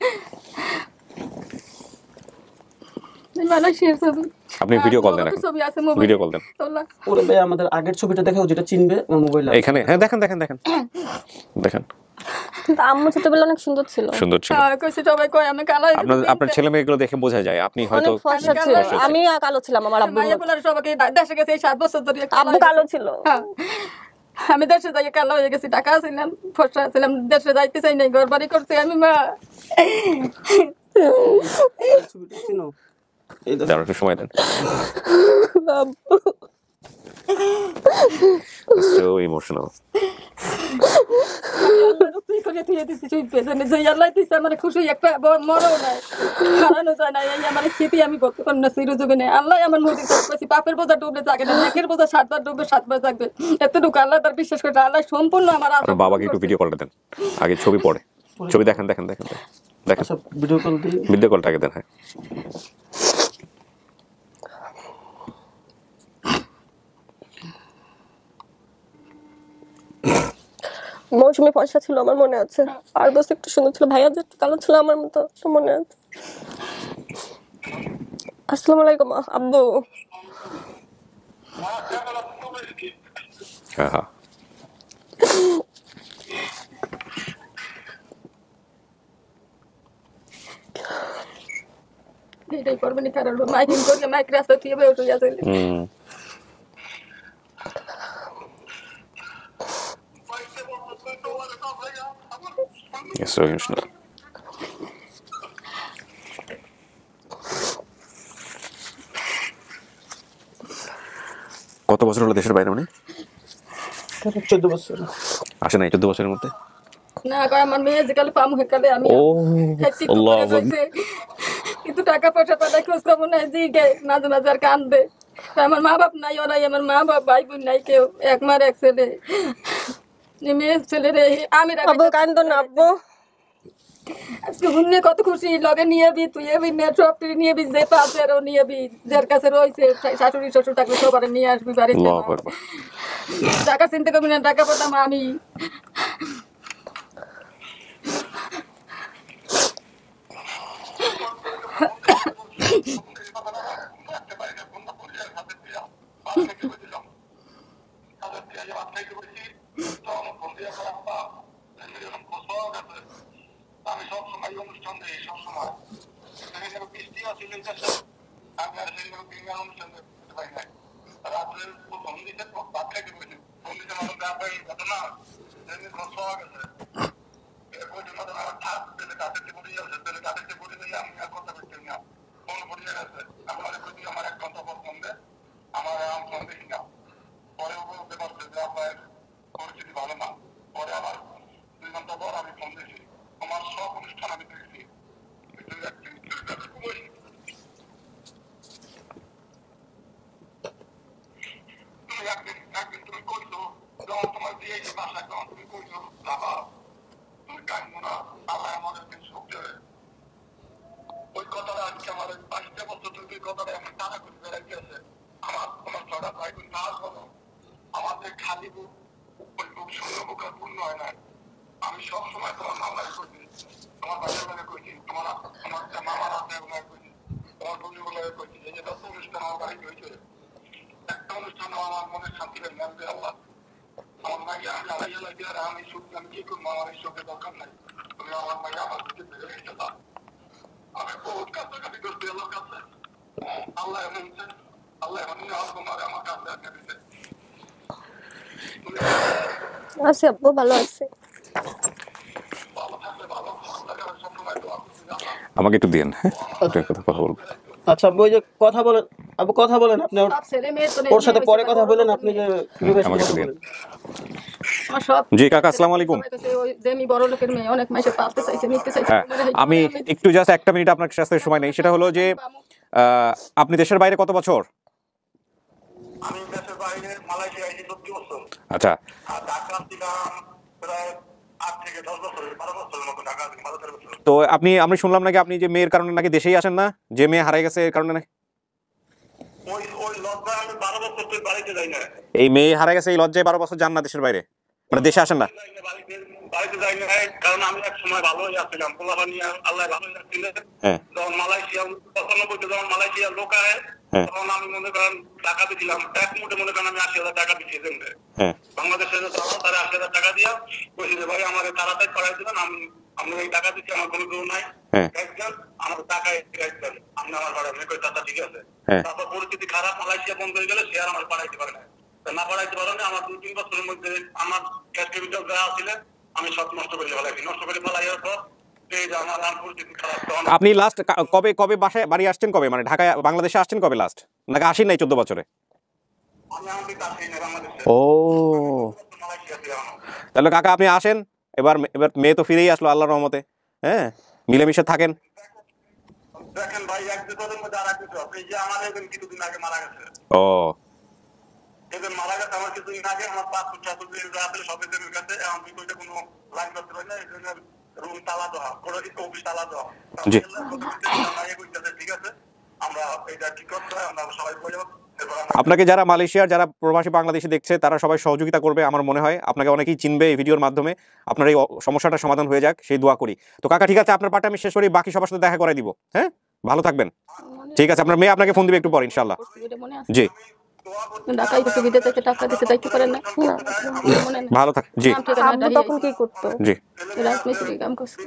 B: আপনি? ভিডিও কল দেন, ভিডিও কল দেন।
F: ওরে ভাই আমাদের আগের ছবিটা দেখাও যেটা চিনবে আমার মোবাইলে
B: এখানে। হ্যাঁ দেখেন দেখেন দেখেন দেখেন।
E: কিন্তু আম্মু ছোটবেলা অনেক সুন্দর ছিল,
B: সুন্দর ছিল। আপনার ছেলে মেয়েগুলো দেখে বোঝা যায় আপনি হয়তো
E: আমি কালো ছিলাম, আমার আব্বু
J: সবাইকে দেশে গেছে 7 বছর ধরে,
E: আব্বু কালো ছিল।
J: আমি দেশে যাই কালো হয়ে গেছি, ঢাকা ছিলাম, ফসা ছিলাম, দেশে যাইতে চাই নাই, ঘর বাড়ি করছি আমি। মা
B: একটু সময় দেন। So emotional.
J: খুশি একটা মরও নাই, হারানো যায় না, এই আমার স্মৃতি আমি বলতে পারি না চিরযুগে নেই। আল্লাহ আমার মধ্যে পাপের বোঝা ডুবলে থাকে না, একের বোঝা 7 বার ডুববে 7 বার থাকবে, এতটুকু আল্লাহ তার বিশ্বাস করে। আল্লাহ সম্পূর্ণ আমার
B: বাবাকে একটু ভিডিও কলটা দেন, আগে ছবি পড়ে ছবি দেখেন দেখেন দেখেন দেখেন ভিডিও কলটাকে দেন। হ্যাঁ
E: মৌসুমি ফর্সা ছিল আমার মনে আছে, আর বস একটু সুন্দর ছিল, ভাইয়া যে কালো ছিল আমার মতো মনে আছে। আসসালামু আলাইকুম আব্বু।
B: হ্যাঁ
J: এটাই করবেন, কারণ মাইকিং করলে মাইক রাস্তা দিয়ে বের হয়ে যাবে।
B: Yes, so emotional. কত বছর হলো দেশের বাইরে? মানে
F: 14 বছর।
B: আসে নাই 14 বছরের মধ্যে?
J: না আমার মেয়ে যে কালে পামু হেকালে আমি কিন্তু টাকা পয়সা পাঠায় খোঁজ খবর নাই, যে মাঝে মাঝে আর কান্দে। আমার মা বাপ নাই, ওরাই আমার মা বাপ, ভাই বোন নাই কেউ, এক মার এক ছেলে, মেয়ে ছেলে রে আমি
E: কান্দো না আব্বু।
J: আজকে শুনে কত খুশি, লগে নিয়ে বি তুই এবি নেট সব নিয়ে বি, যে পাশেরও নিয়ে বি, যার কাছে রয়েছে শাশুড়ি শ্বশুর থাকলে সবার নিয়ে আসবি বাড়িতে। টাকা চিন্তা করবি না, টাকা পাঠাম আমি।
I: আমি সবসময় অনুষ্ঠান দিই, সবসময় বৃষ্টি আছে অনুষ্ঠান করতে পারি না। রাত্রে ফোন দিতে ভাত খাইতে বলছি, ফোন দিতে আমার ব্যাপারে ঘটনা খোঁজ পাওয়া গেছে। আমি আর কথা বলছি না, ফোন পড়িয়ে গেছে। আমার 1 ঘন্টা পর ফোন দেয়, আমার ফোন দেখি না। পরে বলতে পারছে যে আপনার পরিস্থিতি ভালো না। পরে আবার 2 ঘন্টা পর আমি ফোন দিয়েছি, আমার সব অনুষ্ঠান আমি দেখছি। একদিন তুমি কইছো যখন তোমার দিয়েছি বাসা, তখন তুমি কইছো বাবা তুমি কাঁদবো না, আল্লাহ আমাদেরকে সুখ দেবে। ওই কথাটা আজকে আমার 22 বছর ধরে কথাটা আমি টানা করে বেড়াই গেছে। আমার তোমার 6টা ভাই বোন না বলো, আমাদের খালি বুক, ওই বুক শূন্য বুক আর পূর্ণ হয় না। আমি সবসময় তোমার মামলায় করছি, তোমার ভাইয়ের বেলায় করছি, তোমার মামার হাতে বেলায় করছি, তোমার বন্ধু বেলায় করছি। এই যে 10 অনুষ্ঠান আমার বাড়িতে হয়েছে, একটা অনুষ্ঠান আমার মনে শান্তি লাগে না। আল্লাহ আমার মাইয়া আমি আলাইয়া লাগে, আর আমি সুখ, আমি কি করবো, আমার এই সুখের দরকার নাই। তুমি আমার মাইয়া আমার দিকে বেড়ে গেছে। আমি বহুত কাছাকাছি করছি আল্লাহর কাছে, আল্লাহ এমন আল্লাহ এমন আমার কাছে একটা দিতে
E: আছে আব্বু, ভালো আছে।
B: আমাকে একটু দিন, হ্যাঁ কথা বলবো।
F: আচ্ছা ওই যে কথা বলেন, আপু কথা বলেন, আপনি ওর সাথে পরে কথা বলেন, আপনি যে কিভাবে কথা বলেন।
B: জি কাকা, আসসালামু আলাইকুম। আমি একটু জাস্ট একটা মিনিট আপনার কাছে সময় নেই। সেটা হলো যে আপনি দেশের বাইরে কত বছর? আচ্ছা, তো আমি শুনলাম নাকি আপনি যে মেয়ের কারণে নাকি দেশেই আসেন না, যে মেয়ে হারাই গেছে এর কারণে। এই মেয়ে হারাই গেছে এই লজ্জায় 12 বছর যান না দেশের বাইরে, মানে দেশে আসেন না?
I: বাড়িতে যাই না, কারণ আমি এক সময় ভালোই আসছিলাম, পোলাপা নিয়ে আল্লাহ ভালোই আসছিলেন। যখন মালয়েশিয়া 95 যখন মালয়েশিয়া লোক আয়, তখন আমি মনে করেন টাকা দিয়েছিলাম, এক মুঠে মনে করেন আমি 80,000 টাকা দিচ্ছি। বাংলাদেশের তারা 80,000 টাকা দিয়া বলছি যে ভাই আমার তাড়াতাড়ি করাই দিলেন, আমি এই টাকা দিচ্ছি, আমার কোনো কেউ নাই, একজন আমার টাকা একজন আপনি আমার পাড়ায় কই টাকা ঠিক আছে। তারপর পরিস্থিতি খারাপ, মালয়েশিয়া বন্ধ হয়ে গেলে সে আর আমার পাড়াইতে পারে না, না পাড়াইতে পারে না। আমার 2-3 বছরের মধ্যে আমার ক্যাশ ক্যাপিটাল যা ছিলেন আমি সব নষ্ট করে ফেলাইছি। নষ্ট করে ফেলাইয়ার পর আমার পরিস্থিতি খারাপ।
B: আপনি লাস্ট কবে বাসায় বাড়ি আসছেন কবে, মানে ঢাকায় বাংলাদেশে আসছেন কবে লাস্ট, নাকি আসেন নাই 14 বছরে? ও তাহলে কাকা আপনি আসেন এবার, মেয়ে তো ফিরেই আসলো আল্লাহর রহমতে। হ্যাঁ, মিলেমিশে থাকেন।
I: দেখেন ভাই, এক দুটোর মধ্যে আর কিছু এই যে আমার একজন কিছুদিন আগে মারা গেছে।
B: ও
I: এদের মারা গেছে আমার কিছুদিন আগে, আমার 5-6 দিন রাতে সবের কাছে আমি কইতে কোনো লাইন করতে পারি না, এই জন্য রুম তালা দেওয়া, কোনো অফিস তালা দেওয়া।
B: জি
I: ঠিক আছে, আমরা এটা ঠিক করতে হয়, আমরা সবাই বলে
B: আপনাকে যারা মালয়েশিয়ার যারা প্রবাসী বাংলাদেশি দেখছে তারা সবাই সহযোগিতা করবে আমার মনে হয়, আপনাকে অনেকেই চিনবে এই ভিডিওর মাধ্যমে, আপনার এই সমস্যাটা সমাধান হয়ে যাক সেই দোয়া করি। তো কাকা ঠিক আছে, আপনার পার্টে আমি শেষ করি, বাকি সবার সাথে দেখা করে দিব। হ্যাঁ, ভালো থাকবেন। ঠিক আছে, আপনার মেয়ে আপনাকে ফোন দিবে একটু পর ইনশাআল্লাহ। জি
J: ঢাকায় কিছু বিদেশ থেকে টাকা দিতে চাইতে পারেন না,
B: ভালো থাক। জি
E: তখন কি করতো?
B: জি
J: রাজমিস্ত্রি কাম করছে,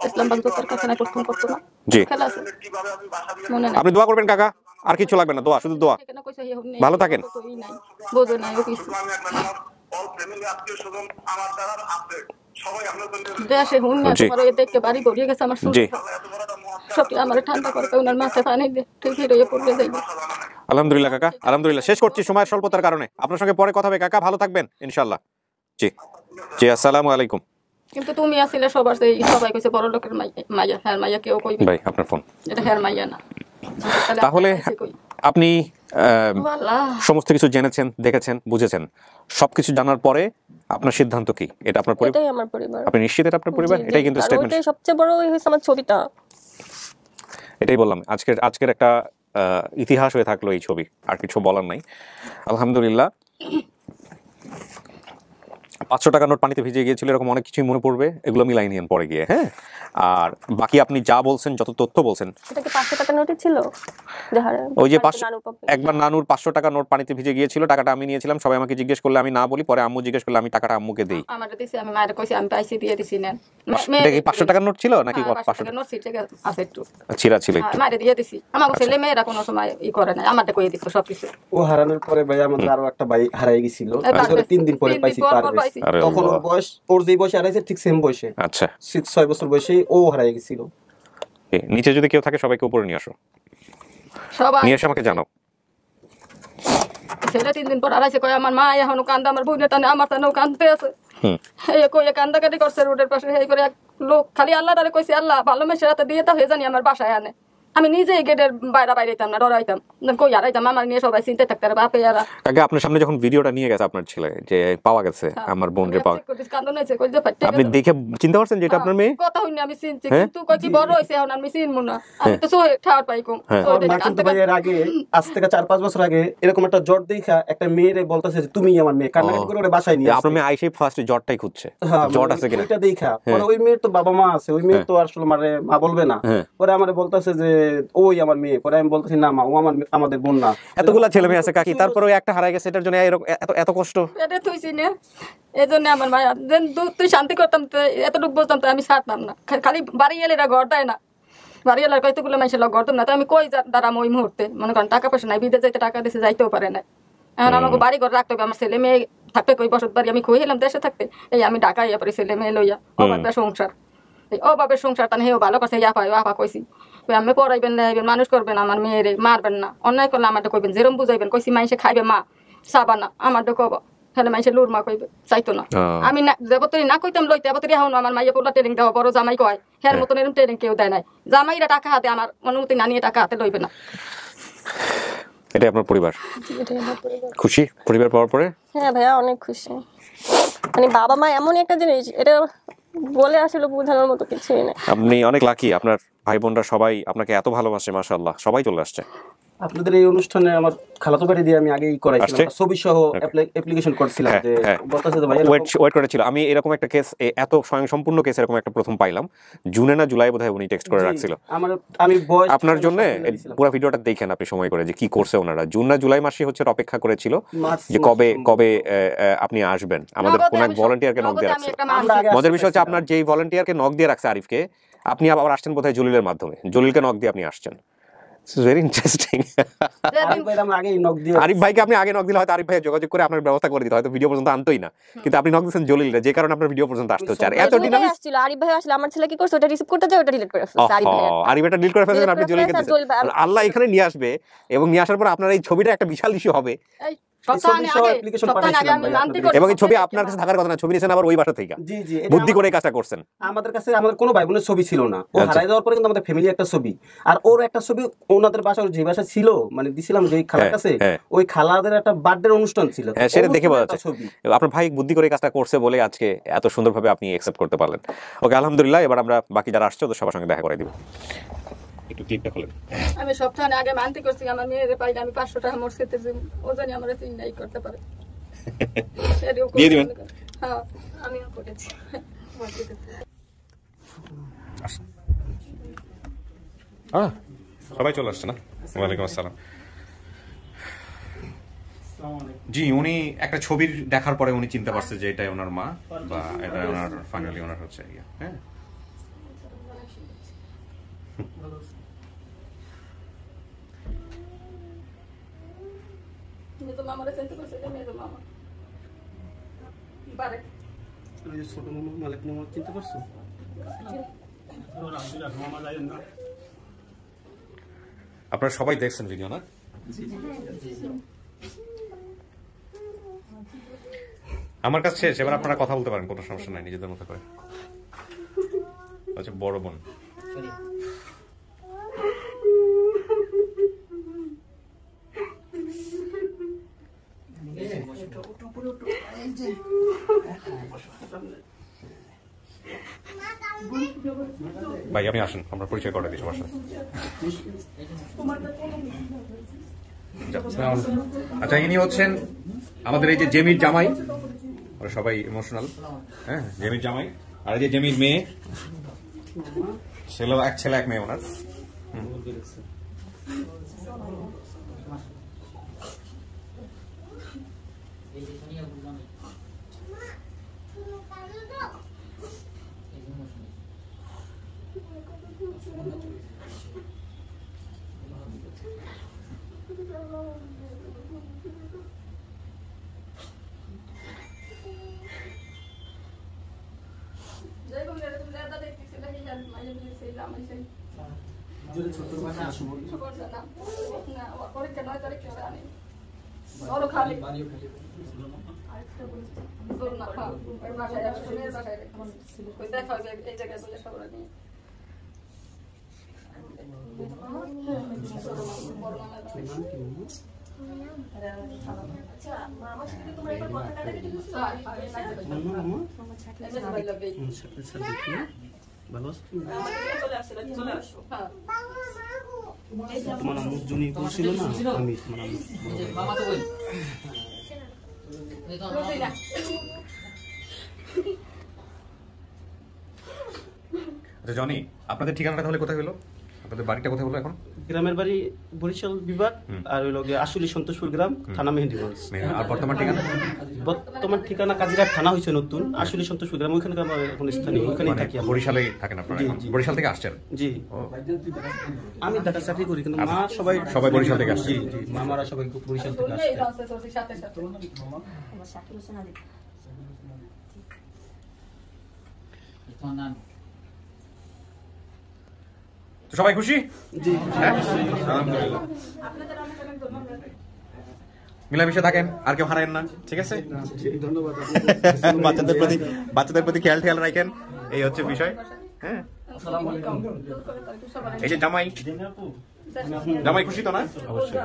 J: ইসলামবাগ দোকান কারখানায় প্রথম করতো না।
B: জি
J: খেলা আছে মনে নাই।
B: আপনি দোয়া করবেন কাকা, আর কিছু লাগবে না, দোয়া, শুধু দোয়া। ভালো থাকেন।
J: বোঝে নাই ও কিছু দেশে হুন না, তোমার ওই দেখতে বাড়ি গড়িয়ে গেছে আমার শুনতে সব আমার ঠান্ডা করে ওনার মাথায় পানি দিয়ে ঠিক হয়ে পড়বে যাইবে।
B: আলহামদুলিল্লাহ কাকা, আলহামদুলিল্লাহ। শেষ করছি সময়ের স্বল্পতার কারণে, আপনার সঙ্গে পরে কথা হবে কাকা, ভালো থাকবেন ইনশাআল্লাহ। জি জি, আসসালামু আলাইকুম।
J: কিন্তু তুমি আসলে সবাই কইছে বড় লোকের মাইয়া, হ্যাঁ মাইয়া কেউ কইবে
B: ভাই আপনার ফোন,
J: এটা হ্যাঁ মাইয়া না।
B: তাহলে আপনি সমস্ত কিছু জেনেছেন, দেখেছেন, বুঝেছেন, সবকিছু জানার পরে আপনার সিদ্ধান্ত কি? এটা আপনার পরিবার,
E: এটাই আমার পরিবার।
B: আপনি নিশ্চিত এটা আপনার পরিবার? এটাই কিন্তু স্টেটমেন্ট।
E: এটাই সবচেয়ে বড় হইছে আমার ছবিটা।
B: এটাই বললাম, আজকের একটা ইতিহাস হয়ে থাকলো এই ছবি, আর কিছু বলার নাই। আলহামদুলিল্লাহ। 500 টাকা নোট পানিতে ভিজে গিয়েছিল, এরকম অনেক কিছুই মনে পড়বে, এগুলো মিলাই নিয়েন পরে গিয়ে। হ্যাঁ, আর বাকি আপনি যা বলছেন, যত তথ্য বলছেন,
E: এটা কি 500 টাকা নোটই ছিল?
B: ওই যে একবার নানুর 500 টাকা নোট পানিতে ভিজে গিয়েছিল, টাকাটা আমি নিয়েছিলাম, সবাই আমাকে জিজ্ঞেস করলে আমি না বলি, পরে আম্মু জিজ্ঞেস করলে আমি টাকাটা আম্মুকে দেই।
J: আমারে দিছি, আমি মায়ের কইছি আমি পাইছি দিয়ে দিছি না।
B: এটা কি 500 টাকার নোট ছিল নাকি? 500 টাকার
J: নোট ছিল আছে একটু
B: ছিড়া ছিল একটু,
J: মায়ের দিয়ে দিছি। আমার ছেলে মেয়েরা কোনো সময় ই করে না, আমারটা কইয়ে দিত সবকিছু।
F: ও হারানোর পরে ভাই আমাদের আরো একটা ভাই হারিয়ে গেছিল, 3 দিন পরে পাইছি পারভেজ। তখন ওর বয়স, ওর যে বয়সে হারাইছে ঠিক সেম বয়সে, আচ্ছা 6 বছর বয়সে ও হারিয়ে গেছিল।
B: নিচে যদি কেউ থাকে সবাইকে উপরে নিয়ে আসো, সবাই নিয়ে এসে আমাকে জানাও।
J: ছেলে 3 দিন পর আড়াইছে, কয় আমার মা এখনো কান্দা, আমার বোনের টানে আমার টানেও কান্দতে আছে। এই কই কান্দাকাটি করছে রোডের পাশে, এই করে এক লোক খালি আল্লাহ তারে কইছে আল্লাহ ভালো মেশে রাতে দিয়ে তা হয়ে জানি আমার বাসায় আনে। আমি নিজেই গেটের বাইরেতাম না, ডরাইতাম, কই আড়াইতাম, আমার নিয়ে সবাই চিন্তা থাকতে বাপে আর
B: আগে আপনার সামনে যখন ভিডিওটা নিয়ে গেছে আপনার ছেলে, যে পাওয়া গেছে আমার বোন রে পাওয়া, আপনি দেখে চিন্তা করছেন যে এটা আপনার মেয়ে?
J: কথা হইনি আমি চিনছি, কিন্তু কই কি বড় হইছে এখন আমি চিনমু না, আমি তো সই ঠাড় পাই কম।
F: মার্কেট ভাইয়ের আগে আজ থেকে 4-5 বছর আগে এরকম একটা জ্বর দেখা একটা মেয়েরে বলতেছে যে তুমি আমার মেয়ে, কান্নাকাটি করে ওরে বাসায় নিয়ে আসে।
B: আপনার মেয়ে আইসে ফার্স্ট জ্বরটাই খুঁজছে, জ্বর আছে কিনা
F: এটা দেখা, পরে ওই মেয়ের তো বাবা মা আছে, ওই মেয়ে তো আসলে মানে মা বলবে না, পরে আমারে বলতেছে যে ওই আমার মেয়ে, পরে আমি বলতেছি না মা ও আমাদের বোন না।
B: এতগুলা ছেলে মেয়ে আছে কাকি, তারপরে একটা হারাই গেছে, এটার জন্য এত কষ্ট।
J: এটা তুইছি না, এজন্য আমার মায়া দেন তুই শান্তি করতাম তো এতটুকু বলতাম তো আমি ছাড়তাম না। খালি বাড়ি এলে এরা ঘর দেয় না, বাড়ি এলার কয়তগুলো মানুষের লোক ঘরতাম না, তো আমি কই দাঁড়াম ওই মুহূর্তে, মনে করেন টাকা পয়সা নাই, বিদেশ যাইতে টাকা দিতে যাইতেও পারে না। এখন আমাকে বাড়ি ঘর রাখতে হবে, আমার ছেলে মেয়ে থাকতে কই বসত বাড়ি আমি খুঁয়ে এলাম দেশে থাকতে, এই আমি ঢাকা ইয়া পারি ছেলে মেয়ে লইয়া অভাবের সংসার, এই অভাবের সংসার টান হেও ভালো করছে ইয়া পাই আপা কইছি আমি পড়াইবেন দেখাইবেন মানুষ করবেন আমার মেয়েরে মারবেন না অন্যায় করলে আমারটা কইবেন যেরম বুঝাইবেন কইছি মাইসে খাইবে মা চাবা না আমারটা কব তাহলে মাইসে লুর মা কইবে চাইতো না আমি দেবতরি না কইতাম লইতে দেবতরি এখন আমার মাইয়া পোলা ট্রেনিং দেওয়া বড় জামাই কয় হ্যার মতন এরকম ট্রেনিং কেউ দেয় নাই জামাইরা টাকা হাতে আমার অনুমতি না নিয়ে টাকা হাতে লইবে না।
B: এটা আপনার পরিবার খুশি পরিবার পাওয়ার পরে?
E: হ্যাঁ ভাইয়া অনেক খুশি। মানে বাবা মা এমন একটা জিনিস এটা বলে আসলে বোঝানোর মতো কিছুই নেই।
B: আপনি অনেক লাকি, আপনার ভাই বোনরা সবাই আপনাকে এত ভালোবাসে, মাশাআল্লাহ সবাই চলে আসছে।
F: আপনাদের এই অনুষ্ঠানে আমার খালাতো বাড়ি দিয়ে আমি আগেই করাইছিলাম, ছবি সহ অ্যাপ্লিকেশন করছিলাম যে বলতেছে যে ভাই
B: ওয়েট করেছিল। আমি এরকম একটা কেস, এত স্বয়ংসম্পূর্ণ কেস এরকম একটা প্রথম পাইলাম। জুনে না জুলাই বোধহয় উনি টেক্সট করে রাখছিল
F: আমি
B: আপনার জন্য। পুরো ভিডিওটা দেখেন আপনি সময় করে যে কি করছে ওনারা। জুন না জুলাই মাসে হচ্ছে অপেক্ষা করেছিল যে কবে কবে আপনি আসবেন। আমাদের কোন এক ভলান্টিয়ারকে নক দিয়ে রাখছে। মজার বিষয় হচ্ছে আপনার যেই ভলান্টিয়ারকে নক দিয়ে রাখছে আরিফকে, আপনি আবার আসছেন বোধহয় জলিলের মাধ্যমে। জলিলকে নক দিয়ে আপনি আসছেন। Very interesting. আরিফ ভাইকে আপনি আগে নক দিলে হয়তো আরিফ ভাই যোগাযোগ করে আপনার ব্যবস্থা করে দিত, হয়তো ভিডিও পর্যন্ত আনতোই না। কিন্তু আপনি নক দিয়েছেন জলিলরে, যে কারণে আপনার ভিডিও পর্যন্ত আসতে হচ্ছে। আর এত ডিনামিক
E: আসছিল আরিফ ভাই আসলে আমার ছেলে কি করছে ওটা রিসিভ করতে যায় ওটা ডিলিট করে ফেলছে।
B: আরিফ এটা ডিলিট করে ফেলছেন, আপনি জলিলকে দিয়েছেন। আল্লাহ এখানে নিয়ে আসবে এবং নিয়ে আসার পর আপনার এই ছবিটা একটা বিশাল ইস্যু হবে। এবং এই ছবি আপনার কাছে থাকার কথা না, ছবি নিয়েছেন আবার ওই বাসা থেকে। বুদ্ধি করে কাজটা করছেন।
F: আমাদের কাছে আমাদের কোনো ভাই বোনের ছবি ছিল না, ও হারাই যাওয়ার পরে কিন্তু আমাদের ফ্যামিলি একটা ছবি, আর ওর একটা ছবি ওনাদের বাসা, যে বাসা ছিল মানে দিছিলাম যে খালার কাছে, ওই খালাদের একটা বার্থডে অনুষ্ঠান ছিল,
B: সেটা দেখে বোঝা যাচ্ছে আপনার ভাই বুদ্ধি করে কাজটা করছে বলে আজকে এত সুন্দরভাবে আপনি অ্যাকসেপ্ট করতে পারলেন। ওকে, আলহামদুলিল্লাহ। এবার আমরা বাকি যারা আসছে ওদের সবার সঙ্গে দেখা করে দিব। একটু ক্লিপটা খুলেন।
J: আমি সপ্তাহে আগে মানতে করছি আমার মেয়ের পাইলে আমি 500 টাকা মোর খেতে দিব, ও জানি আমার চিন্তাই করতে পারে।
B: দিয়ে দিবেন।
J: হ্যাঁ আমিও করেছি।
B: সবাই চলে আসছে না? ওয়ালাইকুম আসসালাম। জি, উনি একটা ছবির দেখার পরে উনি চিনতে পারছে যে এটাই ওনার মা বা এটা ওনার ফাইনালি ওনার হচ্ছে। হ্যাঁ
F: ছোট মামা মালিক মামা চিনতে পারছো?
B: আপনারা সবাই দেখছেন ভিডিও না? আমার কাছে শেষ, এবার আপনারা কথা বলতে পারেন, কোনো সমস্যা নাই, নিজেদের মতো করে। আচ্ছা, বড় বোন ভাই আপনি আসেন, আমরা পরিচয় করে দিই সবার সাথে। আচ্ছা, ইনি হচ্ছেন আমাদের এই যে জেমির জামাই। ওরা সবাই ইমোশনাল। হ্যাঁ, জেমির জামাই। আর এই যে জেমির মেয়ে, এক ছেলে এক মেয়ে ওনার।
F: তোমার আম্মু জুনি বলছিল না আমি তোমার
B: জনি, আপনাদের ঠিকানাটা তাহলে কোথায় হলো? আপনাদের বাড়িটা কোথায় হলো এখন?
F: গ্রামের বাড়ি বরিশাল বিভাগ, আর হইল আসলে সন্তোষপুর গ্রাম, থানা মেহেন্দিগঞ্জ।
B: আর বর্তমান ঠিকানা?
F: বর্তমান ঠিকানা কাজিরাট থানা হয়েছে নতুন, আসলে সন্তোষপুর গ্রাম, ওইখানে আমরা এখন স্থানীয়, ওইখানেই থাকি।
B: বরিশালে থাকেন আপনারা? বরিশাল থেকে আসছেন?
F: জি, আমি ঢাকা চাকরি করি, কিন্তু মা
B: সবাই বরিশাল থেকে আসছে।
F: জি জি, মামারা সবাই বরিশাল থেকে আসছে।
B: সবাই খুশি? হ্যাঁ? মিলামিশে থাকেন, আর কেউ হারায়েন না, ঠিক আছে? বাচ্চাদের প্রতি খেয়াল রাখেন, এই হচ্ছে বিষয়। হ্যাঁ, এই যে জামাই খুশি তো না? অবশ্যই।